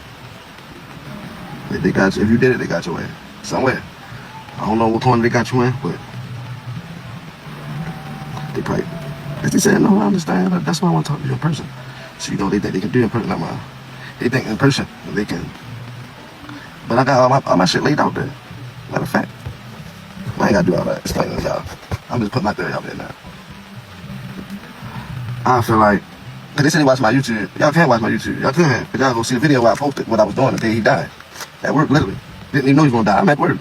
S5: They got you. If you did it, they got you in. Somewhere. I don't know what corner they got you in, but they probably, as they said, no, I understand. That's why I want to talk to you in person. So you know they think they can do it in person. They think in person they can. But I got all my shit laid out there. Matter of fact, I ain't got to do all that explaining to y'all. I'm just putting my theory out there now. I feel like, because they said they watch my YouTube. Y'all can't watch my YouTube. Y'all can, but y'all go see the video where I posted what I was doing the day he died. At work, literally. Didn't even know he was going to die. I'm at work.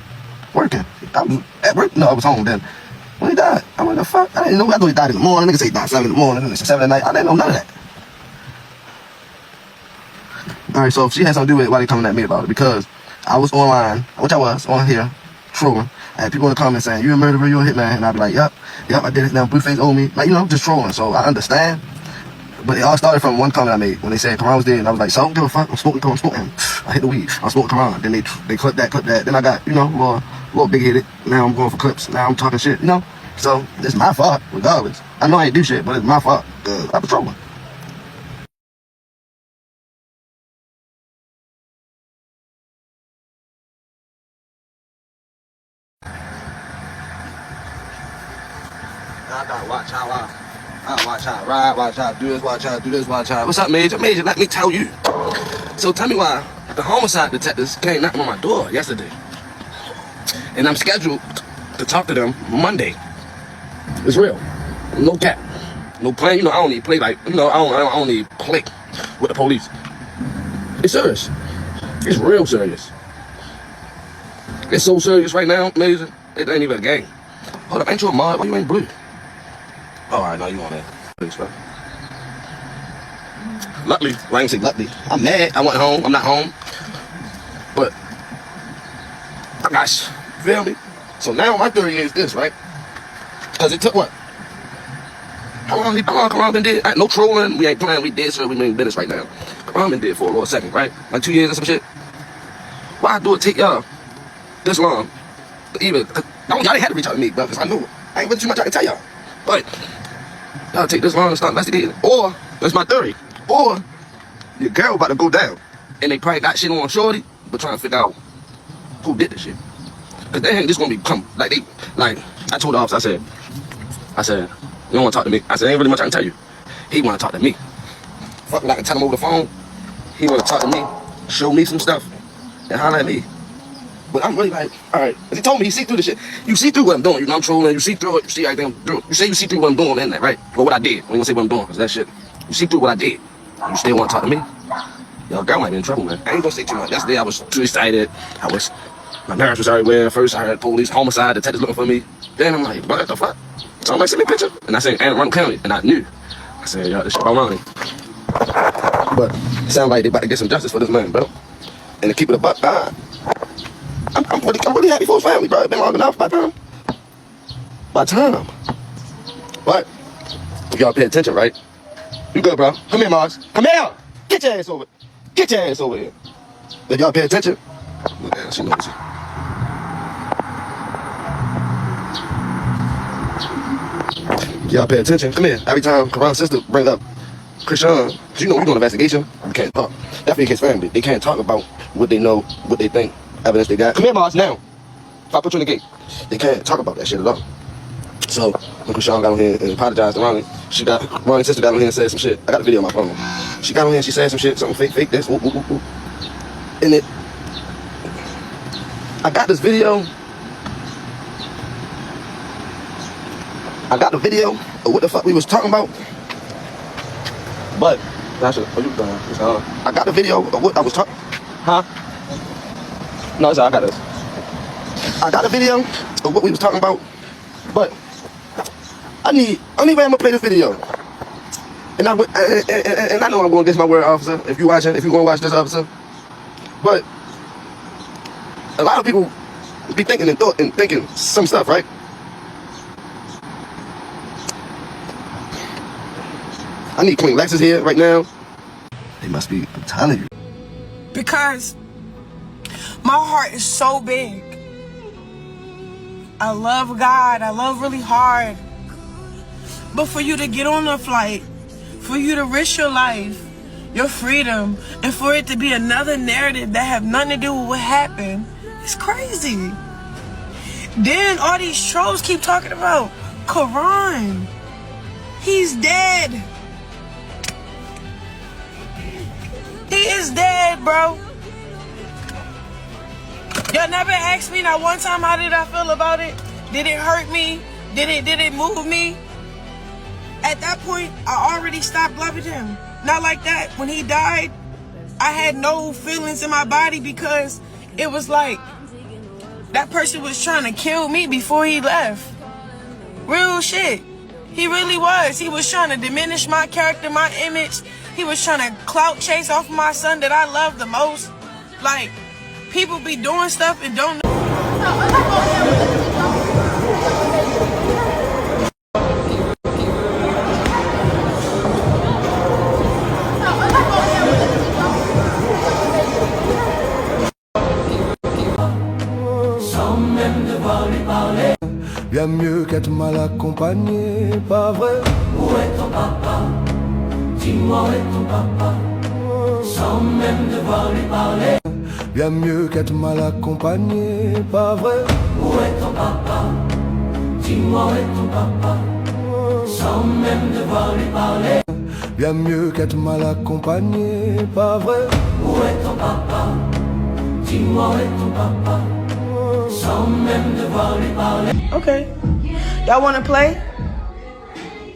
S5: Working. I was at work. No, I was home then. When he died, I'm like, the fuck? I didn't know. I thought he died in the morning. Niggas say he died 7 in the morning, and it's 7 at night. I didn't know none of that. Alright, so she had something to do with why they coming at me about it, because I was online, which I was, on here, trolling. I had people in the comments saying, you a murderer, you a hitman, and I'd be like, yep, I did it now, Blueface owe me. Like, you know, just trolling, so I understand. But it all started from one comment I made when they said Karan was dead, and I was like, so I don't give a fuck, I'm smoking him. I hit the weed, I'm smoking Karan. Then they clipped that. Then I got, you know, more a little big-headed. Now I'm going for clips. Now I'm talking shit, you know? So, it's my fault, regardless. I know I ain't do shit, but it's my fault. I was trolling. I gotta watch how I watch how I ride, watch how I do this, watch how I do this, watch how I... What's up, Major? Major, let me tell you. So tell me why the homicide detectives came knocking on my door yesterday. And I'm scheduled to talk to them Monday. It's real. No cap. No plan. You know, I don't need play like, you know, I don't need play with the police. It's serious. It's real serious. It's so serious right now, amazing. It ain't even a game. Hold up, ain't you a mod? Why you ain't blue? Oh, all right, no, you on that. Please, bro. Luckily, well, I ain't say luckily. I'm mad. I went home. I'm not home. But, gosh, feel me? So now my theory is this, right? Because it took what? How long Karan been dead? No trolling. We ain't playing. We dead, sir. We mean business right now. Karan been dead for a little second, right? Like 2 years or some shit. Why do it take y'all this long? Even, y'all didn't have to reach out to me, bro, because I knew. I ain't really too much I can tell y'all. But, y'all take this long to start investigating. Or, that's my theory. Or, your girl about to go down. And they probably got shit on shorty, but trying to figure out who did this shit. Because they ain't just gonna become, like, I told the officer, I said, you don't want to talk to me. I said, ain't really much I can tell you. He want to talk to me. Fuck, I can tell him over the phone. He want to talk to me, show me some stuff, and holler at me. But I'm really like, all right. He told me he see through the shit. You see through what I'm doing. You know I'm trolling. You see through it. You see everything I'm doing. You say you see through what I'm doing on the internet, right? Or what I did. I ain't gonna say what I'm doing, because that shit. You see through what I did. You still want to talk to me? Your girl might be in trouble, man. I ain't gonna say too much. Yesterday I was too excited. My nerves was everywhere. First I heard police, homicide, detectives looking for me. Then I'm like, what the fuck? So I'm like, send me a picture. And I said, Anne Arundel County. And I knew. I said, yo, this shit about Ronnie. But it sounds like they about to get some justice for this man, bro. And to keep it a buck, I'm really happy for his family, bro. It's been long enough by time. But if y'all pay attention, right? You good, bro. Come here, Mars. Come here. Get your ass over. Get your ass over here. If y'all pay attention, look at her, she knows it. Y'all pay attention. Come here. Every time Karan's sister bring up Krishan, you know we're doing an investigation. We can't talk. Definitely his family. They can't talk about what they know, what they think, evidence they got. Come here, Mars, now. If I put you in the gate, they can't talk about that shit at all. So when Krishan got on here and apologized to Ronnie, Ronnie's sister got on here and said some shit. I got the video on my phone. She got on here and she said some shit, something fake this, whoop, whoop, whoop, whoop. And I got this video. I got the video of what the fuck we was talking about. But, I got the video of what I was talking. Huh? No, it's all right, I got this. I got the video of what we was talking about. But only way I'm gonna play this video. And I know I'm gonna get my word, officer. If you gonna watch this, officer. But a lot of people be thinking and thinking some stuff, right? I need Queen Lexus here right now. They must be, I'm telling you.
S14: Because my heart is so big. I love God. I love really hard. But for you to get on a flight, for you to risk your life, your freedom, and for it to be another narrative that have nothing to do with what happened, it's crazy. Then all these trolls keep talking about Karan. He's dead. He is dead, bro. Y'all never asked me not one time how did I feel about it? Did it hurt me? Did it move me? At that point, I already stopped loving him. Not like that. When he died, I had no feelings in my body because it was like that person was trying to kill me before he left. Real shit. He really was. He was trying to diminish my character, my image. He was trying to clout chase off of my son that I love the most. Like, people be doing stuff and don't know.
S6: Bien mieux qu'être mal accompagné, pas vrai? Où est ton papa? Dis-moi où est ton papa? Sans même devoir lui parler. Bien mieux qu'être mal accompagné, pas vrai? Où est ton papa? Dis-moi où est ton papa? Sans même devoir lui parler. Bien mieux qu'être mal accompagné, pas vrai? Où est ton papa? Dis-moi où est ton papa? Sans même devoir lui parler.
S14: Okay. Y'all wanna play?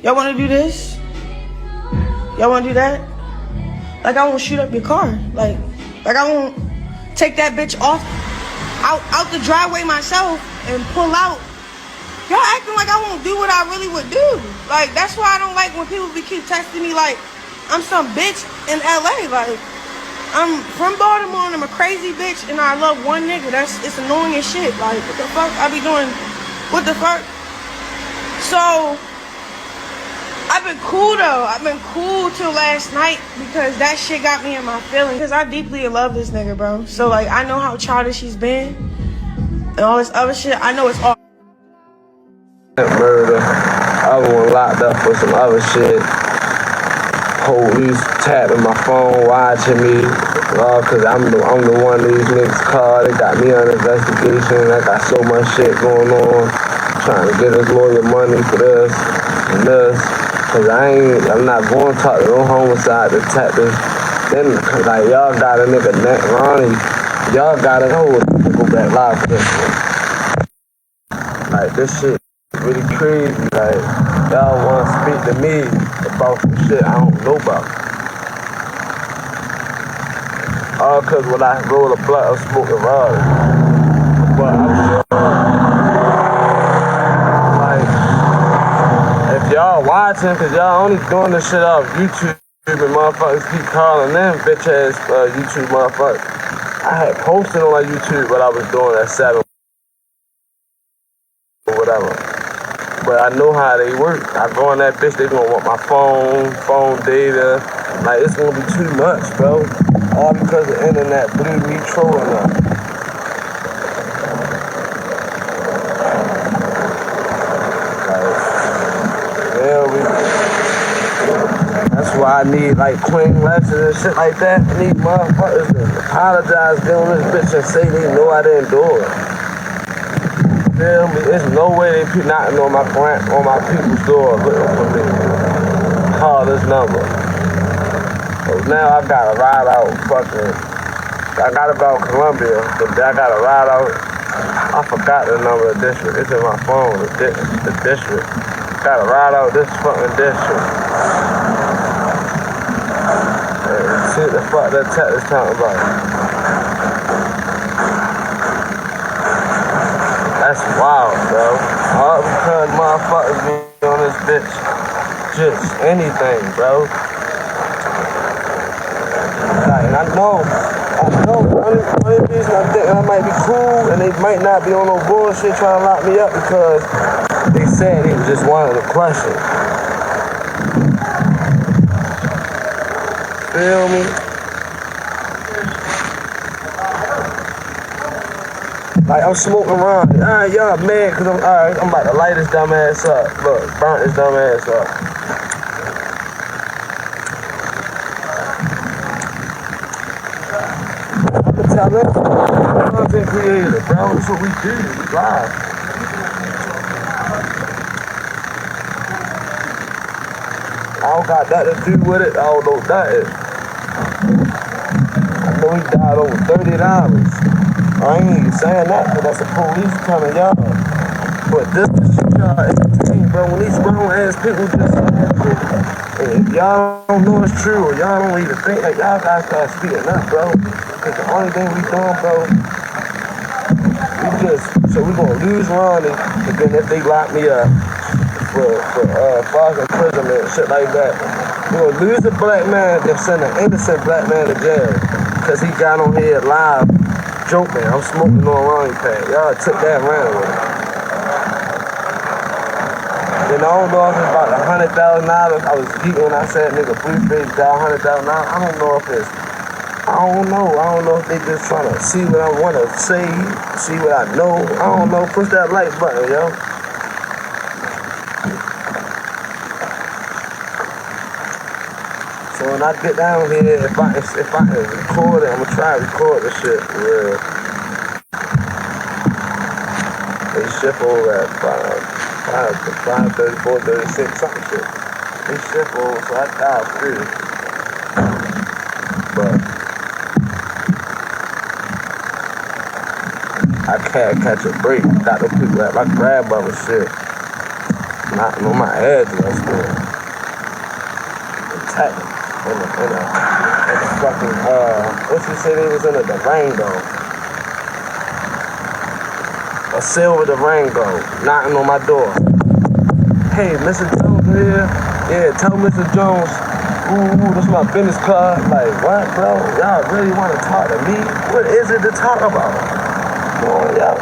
S14: Y'all wanna do this? Y'all wanna do that? Like I won't shoot up your car. Like I won't take that bitch off out the driveway myself and pull out. Y'all acting like I won't do what I really would do. Like, that's why I don't like when people keep texting me like I'm some bitch in LA. Like, I'm from Baltimore and I'm a crazy bitch and I love one nigga. It's annoying as shit. Like, what the fuck? I be doing, what the fuck? So, I've been cool though. I've been cool till last night because that shit got me in my feelings. Because I deeply love this nigga, bro. So, like, I know how childish he's been and all this other shit. I know it's all
S7: murder. Other one locked up for some other shit. Police tapping my phone, watching me. Cause I'm the one these niggas called. They got me on investigation. I got so much shit going on. Trying to get his lawyer money for this and this. Cause I'm not going to talk to no homicide detectives. Then like y'all got a nigga Ronnie. Y'all got to go back live for this shit. Like this shit really crazy, like, y'all wanna speak to me about some shit I don't know about. All cause when I roll a blunt, I'm smoking Ronnie. But I'm sure, like, if y'all watching, cause y'all only doing this shit off YouTube and motherfuckers keep calling them bitch ass YouTube motherfuckers. I had posted on like YouTube what I was doing at 7 or whatever. But I know how they work. I go on that bitch, they gonna want my phone data. Like, it's gonna be too much, bro. All because the internet blew me trolling up. That's why I need, like, clean lessons and shit like that. I need motherfuckers to apologize, get on this bitch and say they know I didn't do it. Feel me? There's no way they be knocking on my people's door looking for me. Call this number. So now I gotta ride out I gotta go to Columbia, but I gotta ride out. I forgot the number of the district. It's in my phone, the district. Gotta ride out this fucking district. And see what the fuck that tech is talking about. That's wild, bro. All because motherfuckers be on this bitch. Just anything, bro. Like, and I know, the only reason I think I might be cool and they might not be on no bullshit trying to lock me up because they said they just wanted a question. Feel me? Like, I'm smoking around. Alright, y'all mad because I'm about to light this dumb ass up. Look, burn this dumb ass up. I can tell them, content creator, bro. That's what we do. We live. I don't got nothing to do with it. I don't know nothing. I know he died over $30. I ain't even saying that because that's the police telling y'all. But this is shit y'all entertain, bro. When these grown ass people just say that shit, and if y'all don't know it's true or y'all don't even think that, y'all gotta start speaking up, bro. Because the only thing we doing, bro, we gonna lose Ronnie, and then if they lock me up for false imprisonment and shit like that, we gonna lose a black man and send an innocent black man to jail because he got on here live. Joke, man, I'm smoking on Ronnie pack. Y'all took that round with me. Then I don't know if it's about $100,000. I was geeking when I said nigga Blueface got $100,000. I don't know if it's, I don't know if they just trying to see what I want to say, see what I know. I don't know. Push that like button, yo. So when I get down here, if I can record it, I'm gonna try to record the shit for real. They ship over at 5:30, 4:36, something shit. They ship over, so I dial through. But I can't catch a break. Got the people at my grandmother shit. Not on my address, man. Attack. In the fucking, what you say they was in the Durango. a silver to Rango, knocking on my door. Hey, Mr. Jones here? Yeah, tell Mr. Jones, ooh, this is my business card. Like, what, bro? Y'all really want to talk to me? What is it to talk about? Oh, yeah.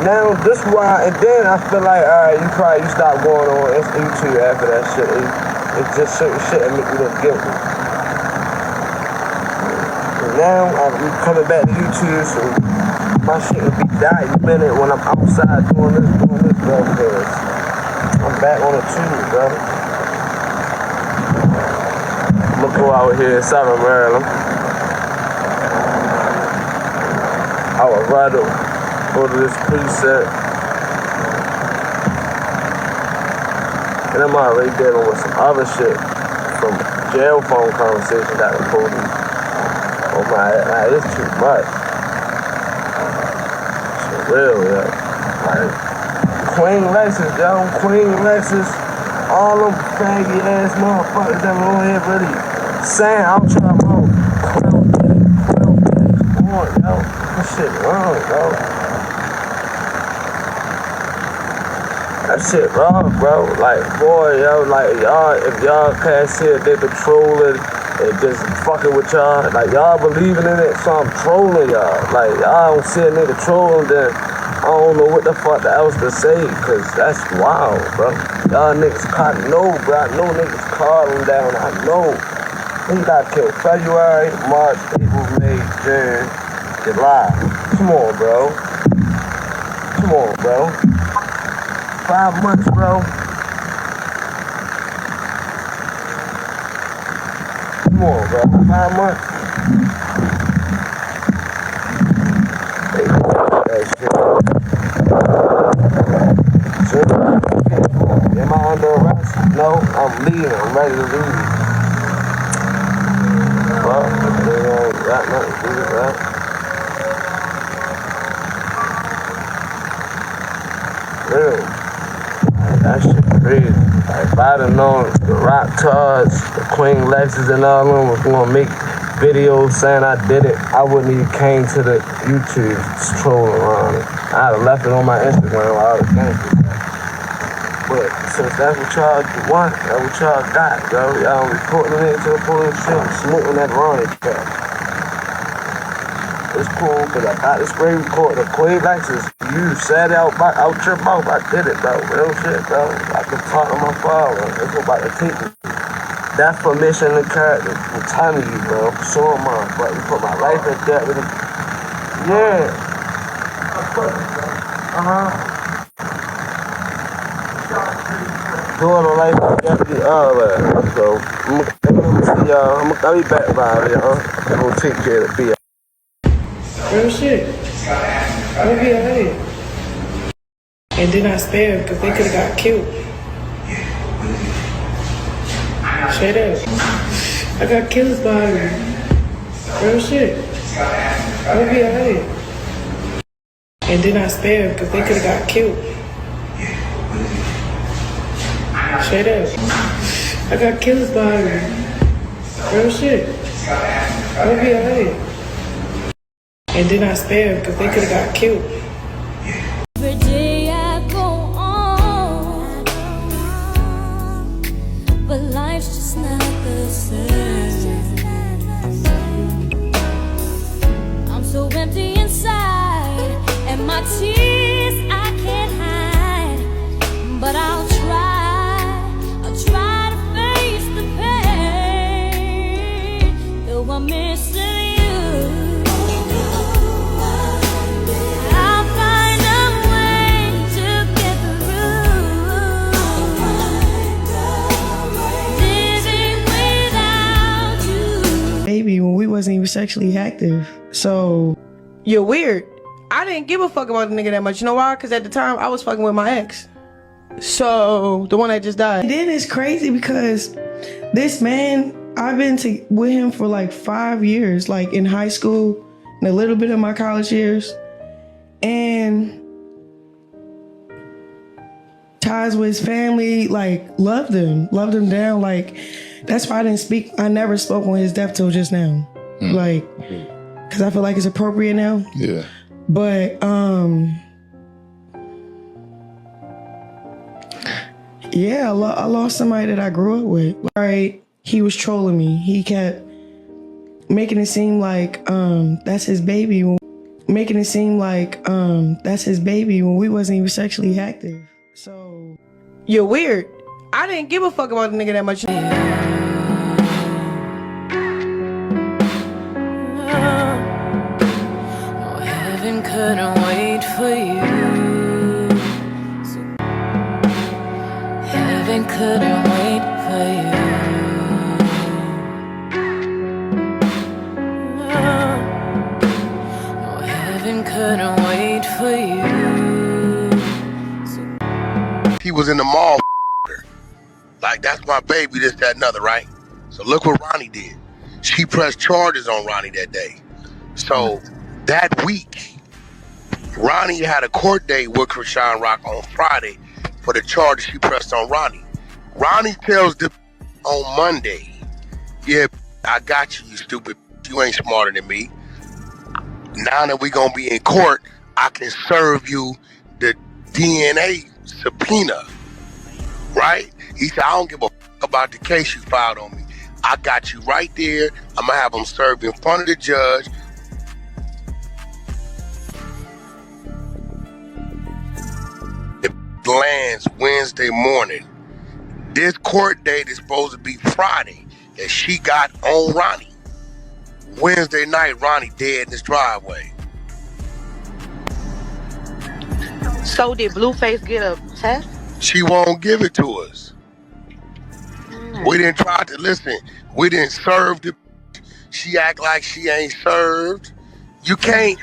S7: Now, this why, and then I feel like, all right, you stop going on YouTube after that shit. It's just certain shit that make me look guilty. And now, I'm coming back to YouTube, so my shit will be documented when I'm outside doing this, bro, because I'm back on the tube, bro. I'm gonna go out here in Southern Maryland. I would rather go to this precinct. And I'm already dealing with some other shit from jail phone conversations that the police. Oh my, it's too much. It's real, yeah. Like, Queen Lexus, yo, Queen Lexus, all them faggy ass motherfuckers that on here really saying I'm trying to come on, yo. That shit wrong, yo. That shit wrong, bro. Like, boy, yo, like, y'all, if y'all cats here, they patrolling and just fucking with y'all, like, y'all believing in it, so I'm trolling y'all. Like, y'all don't see a nigga trolling, then I don't know what the fuck else to say, cause that's wild, bro. Y'all niggas caught, no, bro. I know niggas caught him down. I know. He got killed February, March, April, May, June, July. Come on, bro. Come on, bro. 5 months, bro. Come on, bro. 5 months. Am I under arrest? No, I'm leaving. I'm ready to leave. Well, they ain't got nothing to do with that. Really? Like, that shit crazy. Like, if I'd have known the Rock Tards, the Queen Lexus and all of them was gonna make videos saying I did it, I wouldn't even came to the YouTube trolling around it. I'd have left it on my Instagram while I was thinking. But since that's what y'all want, that's what y'all got, bro. Y'all reporting it to the police shit and smoking that Ronnie crap. It's cool, cause I got the spray record, the Queen Lexus. You said out your mouth, I did it, bro. Real shit, bro. I could talk to my father. It's about to take me. That's permission to character. I'm telling you, bro. So am I, but you put my life in debt with it. Yeah. Doing a life in debt with all that. So, I'm gonna see y'all. I'll be back by y'all. I'm gonna take care of the bill.
S20: Real shit. I'm gonna be alright. And then I spared because they could have got killed. Straight up. I got killers behind me. Real shit. I'm gonna be alright. And then I spared because they could have got killed. Straight up. I got killers behind me. Real shit. I'm gonna be alright. And then I spared because they could have got killed.
S2: Every day I go on, but life's just not the same. I'm so empty inside, and my tears I can't hide. But I'll try to face the pain, though I'm missing you.
S20: Baby, when we wasn't even sexually active. So, you're weird. I didn't give a fuck about the nigga that much. You know why? Because at the time, I was fucking with my ex. So, the one that just died. And then it's crazy because this man, I've been with him for like 5 years, like in high school and a little bit of my college years. And ties with his family, like loved him down. Like, that's why I never spoke on his death till just now. Like, because I feel like it's appropriate now.
S8: Yeah.
S20: But yeah, I lost somebody that I grew up with. Right, he was trolling me. He kept making it seem like that's his baby. Making it seem like that's his baby when we wasn't even sexually active. So you're weird. I didn't give a fuck about the nigga that much.
S2: Heaven couldn't wait for you. Heaven couldn't wait for you. No, heaven couldn't wait for you.
S4: He was in the mall. Like, that's my baby, this, that, and other, right? So look what Ronnie did. She pressed charges on Ronnie that day. So that week, Ronnie had a court date with Krishan Rock on Friday for the charges she pressed on Ronnie. Ronnie tells the on Monday, yeah, I got you, you stupid. You ain't smarter than me. Now that we gonna be in court, I can serve you the DNA subpoena, right? He said, I don't give a fuck about the case you filed on me. I got you right there. I'm gonna have them served in front of the judge. It lands Wednesday morning. This court date is supposed to be Friday that she got on Ronnie. Wednesday night, Ronnie dead in his driveway.
S9: So did Blueface get a test?
S4: She won't give it to us. We didn't try to listen. We didn't serve the. She act like she ain't served. You can't.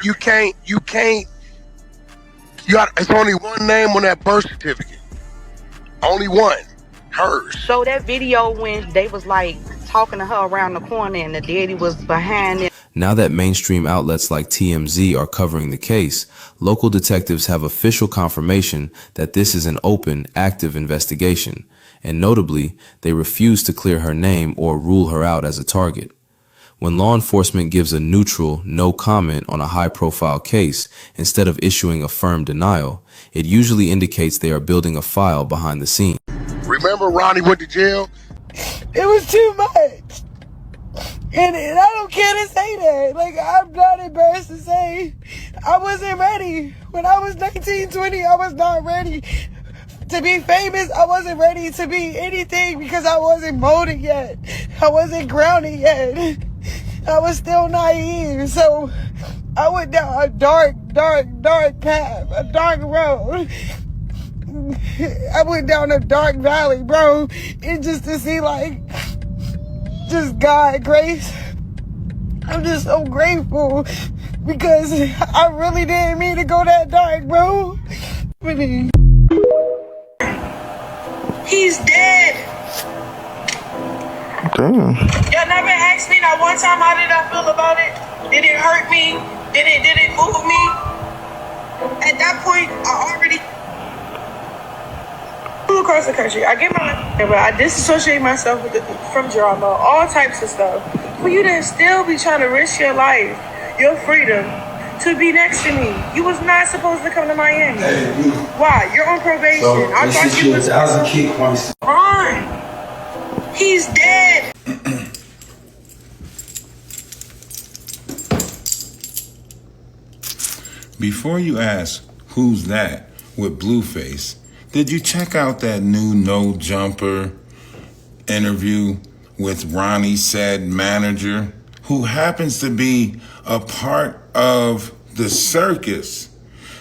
S4: It's only one name on that birth certificate. Only one. Hers.
S9: So that video when they was like talking to her around the corner and the daddy was behind it.
S8: Now that mainstream outlets like TMZ are covering the case, local detectives have official confirmation that this is an open, active investigation, and notably, they refuse to clear her name or rule her out as a target. When law enforcement gives a neutral, no comment on a high-profile case instead of issuing a firm denial, it usually indicates they are building a file behind the scenes.
S4: Remember Ronnie went to jail?
S20: It was too much. And I don't care to say that. Like, I'm not embarrassed to say I wasn't ready. When I was 19, 20, I was not ready to be famous. I wasn't ready to be anything because I wasn't molded yet. I wasn't grounded yet. I was still naive. So I went down a dark path, a dark road. I went down a dark valley, bro. And just to see, like, just God grace. I'm just so grateful because I really didn't mean to go that dark, bro. Really. He's dead.
S19: Damn.
S14: Y'all never asked me not one time how did I feel about it? Did it hurt me? Did it move me? At that point, I already flew across the country. I get my life, but I disassociate myself from drama, all types of stuff. For you to still be trying to risk your life, your freedom, to be next to me. You was not supposed to come to Miami. Why? You're on probation.
S6: So,
S14: I thought you was
S6: a kid once.
S14: Ron. He's dead.
S10: Before you ask who's that with Blueface, did you check out that new No Jumper interview with Ronnie said manager, who happens to be a part of the circus,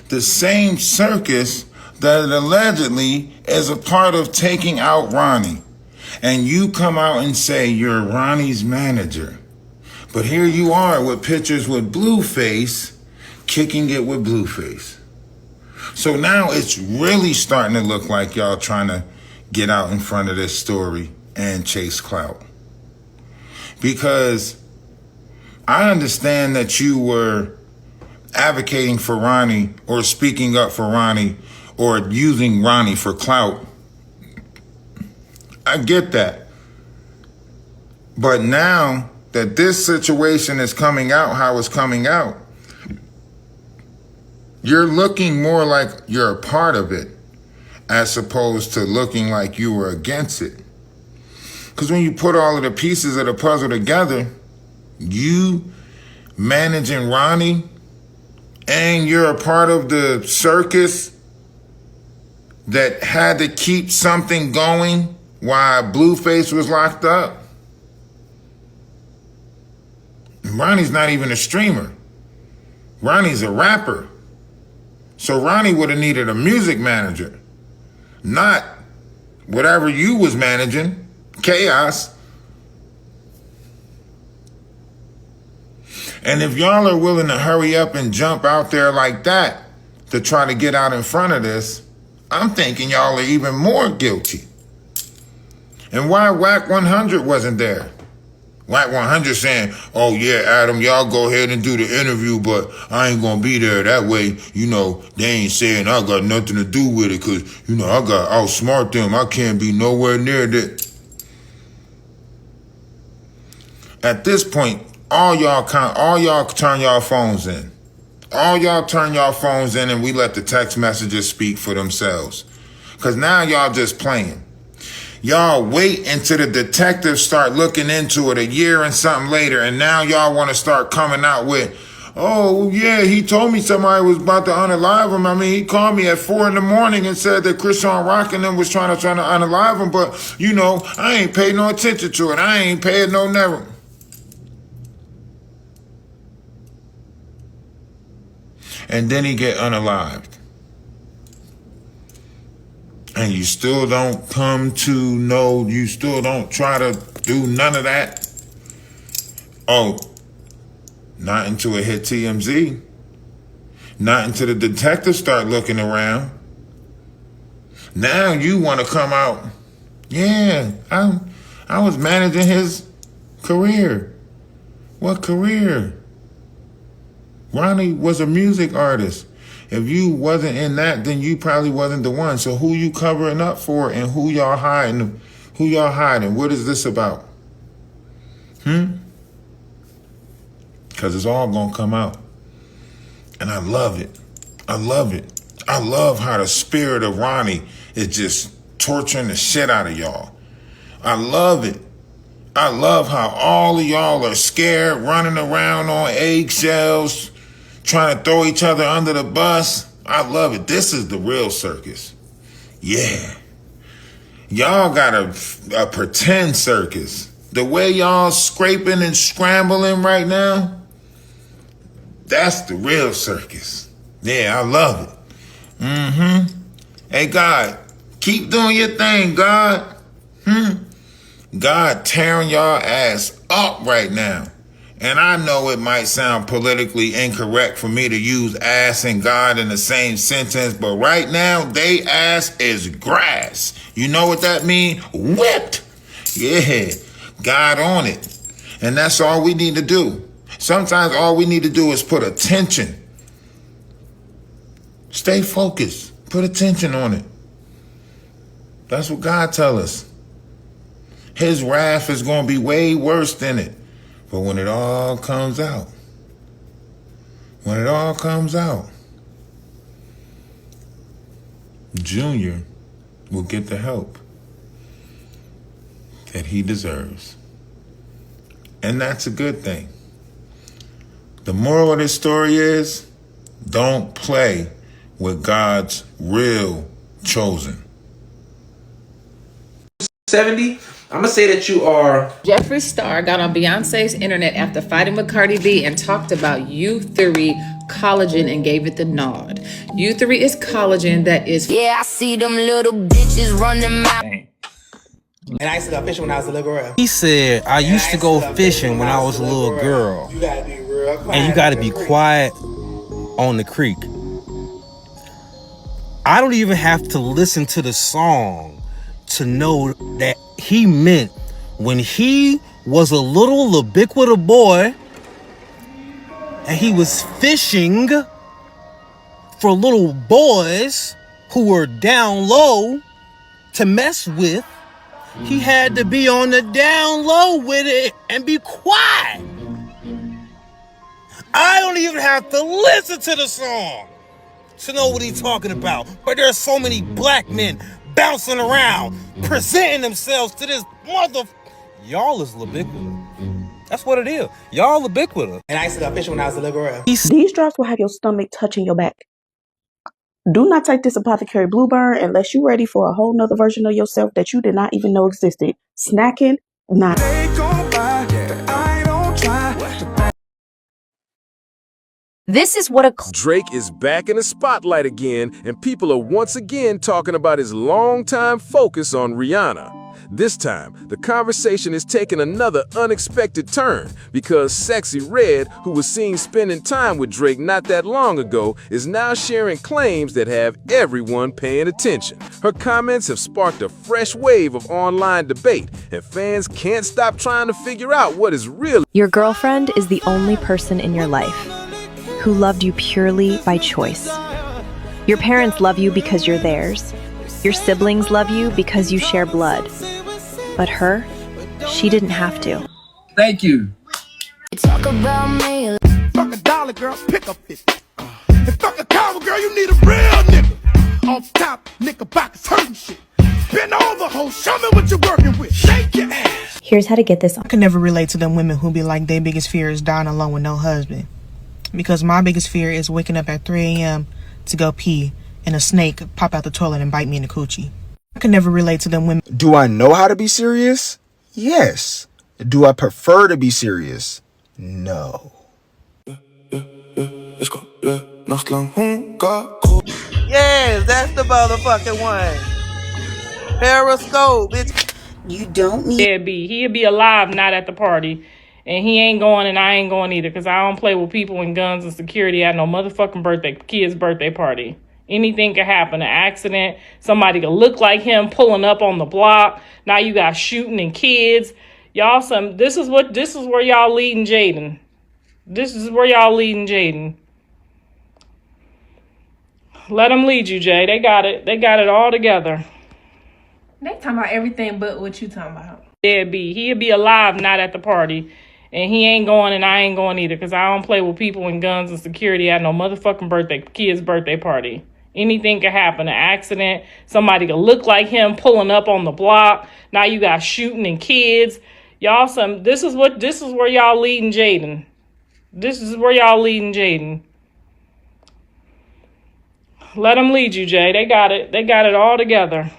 S10: the same circus that allegedly is a part of taking out Ronnie. And you come out and say you're Ronnie's manager. But here you are with pictures with Blueface, kicking it with Blueface. So now it's really starting to look like y'all trying to get out in front of this story and chase clout. Because I understand that you were advocating for Ronnie or speaking up for Ronnie or using Ronnie for clout. I get that. But now that this situation is coming out how it's coming out, You're looking more like you're a part of it as opposed to looking like you were against it. Because when you put all of the pieces of the puzzle together, you managing Ronnie and you're a part of the circus that had to keep something going while Blueface was locked up. Ronnie's not even a streamer. Ronnie's a rapper. So Ronnie would have needed a music manager, not whatever you was managing, Chaos. And if y'all are willing to hurry up and jump out there like that to try to get out in front of this, I'm thinking y'all are even more guilty. And why Whack 100 wasn't there? Whack 100 saying, oh yeah, Adam, y'all go ahead and do the interview, but I ain't gonna be there. That way, you know, they ain't saying I got nothing to do with it because, you know, I got to outsmart them. I can't be nowhere near that. At this point, all y'all turn y'all phones in. All y'all turn y'all phones in and we let the text messages speak for themselves. Because now y'all just playing. Y'all wait until the detectives start looking into it a year and something later, and now y'all want to start coming out with, oh, yeah, he told me somebody was about to unalive him. I mean, he called me at 4 a.m. and said that Krishan Rock and them was trying to unalive him, but, you know, I ain't paid no attention to it. I ain't paid no never. And then he get unalived. And you still don't come to know, you still don't try to do none of that. Oh, not until it hit TMZ. Not until the detectives start looking around. Now you want to come out, yeah, I was managing his career. What career? Ronnie was a music artist. If you wasn't in that, then you probably wasn't the one. So who you covering up for and who y'all hiding? Who y'all hiding? What is this about? Because it's all going to come out. And I love it. I love it. I love how the spirit of Ronnie is just torturing the shit out of y'all. I love it. I love how all of y'all are scared, running around on eggshells, trying to throw each other under the bus. I love it. This is the real circus. Yeah. Y'all got a pretend circus. The way y'all scraping and scrambling right now, that's the real circus. Yeah, I love it. Hey, God, keep doing your thing, God. God tearing y'all ass up right now. And I know it might sound politically incorrect for me to use ass and God in the same sentence, but right now, they ass is grass. You know what that mean? Whipped. Yeah, God on it. And that's all we need to do. Sometimes all we need to do is put attention. Stay focused. Put attention on it. That's what God tell us. His wrath is going to be way worse than it. But when it all comes out, Junior will get the help that he deserves. And that's a good thing. The moral of this story is, don't play with God's real chosen.
S11: 70, I'm gonna say that you are.
S12: Jeffree Star got on Beyonce's internet after fighting with Cardi B and talked about U3 collagen and gave it the nod. U3 is collagen that is.
S23: Yeah, I see them little bitches running mouth.
S11: And I used to go fishing when I was a little girl.
S24: He said, I used to go fishing when I was a little girl.
S11: You gotta be real quiet.
S24: And you gotta be quiet on the creek. I don't even have to listen to the song to know that he meant when he was a little ubiquitous boy and he was fishing for little boys who were down low to mess with, he had to be on the down low with it and be quiet. I don't even have to listen to the song. to know what he's talking about. But there's so many black men bouncing around, presenting themselves to this mother. Y'all is ubiquitous. That's what it is. Y'all ubiquitous.
S11: And I used to go fishing when I was a little girl.
S13: These drops will have your stomach touching your back. Do not take this apothecary blueburn unless you're ready for a whole nother version of yourself that you did not even know existed. Snacking, not.
S15: This is what a
S16: Drake is back in the spotlight again, and people are once again talking about his longtime focus on Rihanna. This time, the conversation is taking another unexpected turn because Sexy Red, who was seen spending time with Drake not that long ago, is now sharing claims that have everyone paying attention. Her comments have sparked a fresh wave of online debate, and fans can't stop trying to figure out what is really.
S15: Your girlfriend is the only person in your life who loved you purely by choice. Your parents love you because you're theirs. Your siblings love you because you share blood. But her, she didn't have to.
S23: Thank you. Talk about me.
S6: Fuck a dollar, girl, pick up 50. And fuck a cowboy, girl, you need a real nigga. Off top, knickerbockers hurting shit. Bend over, ho, show me what you're working with. Shake your ass.
S15: Here's how to get this on.
S14: I can never relate to them women who be like, their biggest fear is dying alone with no husband. Because my biggest fear is waking up at 3 a.m. to go pee and a snake pop out the toilet and bite me in the coochie. I can never relate to them women.
S21: Do I know how to be serious? Yes. Do I prefer to be serious? No.
S14: Yes, that's the motherfucking one. Periscope, bitch.
S17: You don't need.
S12: He'll be alive, not at the party. And he ain't going and I ain't going either because I don't play with people and guns and security at no motherfucking kid's birthday party. Anything could happen, an accident, somebody could look like him pulling up on the block. Now you got shooting and kids. Y'all this is where y'all leading Jaden. This is where y'all leading Jaden. Let them lead you, Jay. They got it all together.
S20: They talking about everything but what you talking about.
S12: He'll be alive, not at the party. And he ain't going and I ain't going either because I don't play with people and guns and security at no motherfucking kid's birthday party. Anything could happen, an accident, somebody could look like him pulling up on the block. Now you got shooting and kids. Y'all this is where y'all leading Jaden. This is where y'all leading Jaden. Let them lead you, Jay. They got it all together.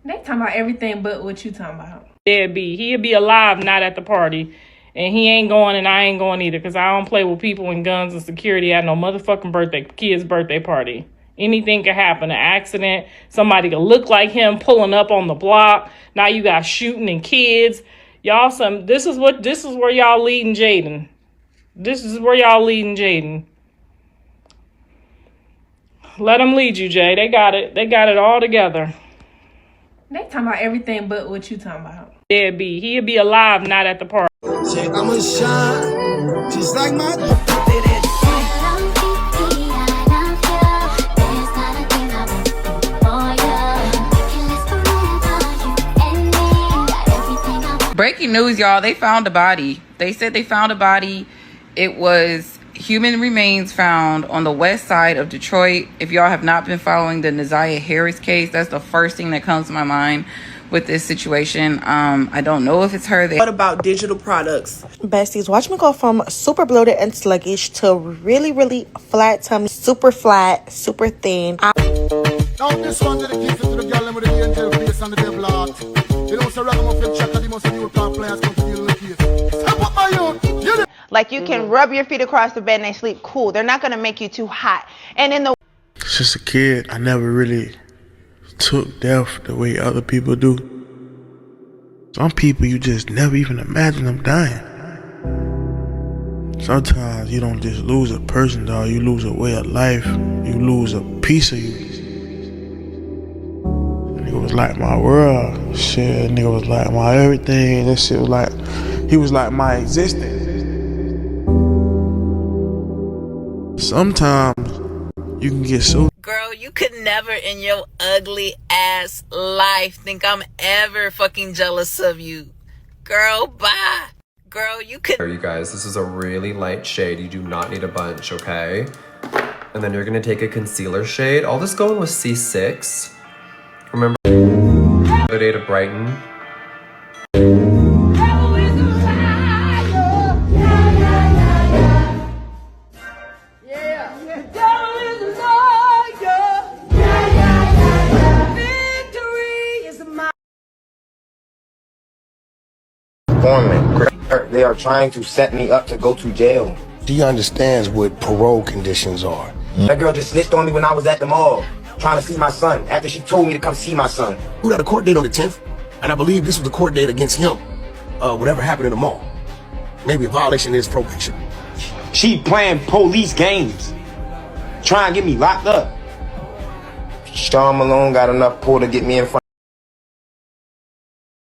S20: They talking about everything but what you talking about.
S12: He'll be alive, not at the party. And he ain't going and I ain't going either because I don't play with people and guns and security at no motherfucking kid's birthday party. Anything could happen, an accident, somebody could look like him pulling up on the block. Now you got shooting and kids. Y'all this is where y'all leading Jaden. This is where y'all leading Jaden. Let them lead you, Jay. They got it all together.
S20: They talking about everything but what you talking about.
S12: He'll be alive, not at the party.
S6: I'ma shine just like my.
S25: Breaking news, y'all. They found a body. They said they found a body. It was human remains found on the west side of Detroit. If y'all have not been following the Naziah Harris case, that's the first thing that comes to my mind with this situation. I don't know if it's her.
S14: What about digital products?
S13: Besties, watch me go from super bloated and sluggish to really, really flat tummy, super flat, super thin.
S6: Now this one dedicated to the girl with the angel face and the devil heart. You know, so ragamuffin check and the most new car players come to deal with the case. Step up my youth.
S9: Like you can rub your feet across the bed and they sleep cool. They're not going to make you too hot. And in the
S26: It's just a kid. I never really took death the way other people do. Some people you just never even imagine them dying. Sometimes you don't just lose a person, dog. You lose a way of life. You lose a piece of you. Nigga was like my world. Shit, nigga was like my everything. That shit was like, he was like my existence. Sometimes you can get so.
S27: Girl, you could never in your ugly ass life think I'm ever fucking jealous of you. Girl, bye. Girl, you could.
S28: You guys, this is a really light shade. You do not need a bunch, okay?
S1: and then you're gonna take a concealer shade. I'll just go in with C6. Remember, the day to brighten.
S21: They are trying to set me up to go to jail.
S4: She understands what parole conditions are.
S21: That girl just snitched on me when I was at the mall, trying to see my son, after she told me to come see my son.
S4: We got a court date on the 10th, and I believe this was the court date against him. Whatever happened in the mall. Maybe a violation of his probation.
S21: She playing police games, trying to get me locked up. Sean Malone got enough pull to get me in front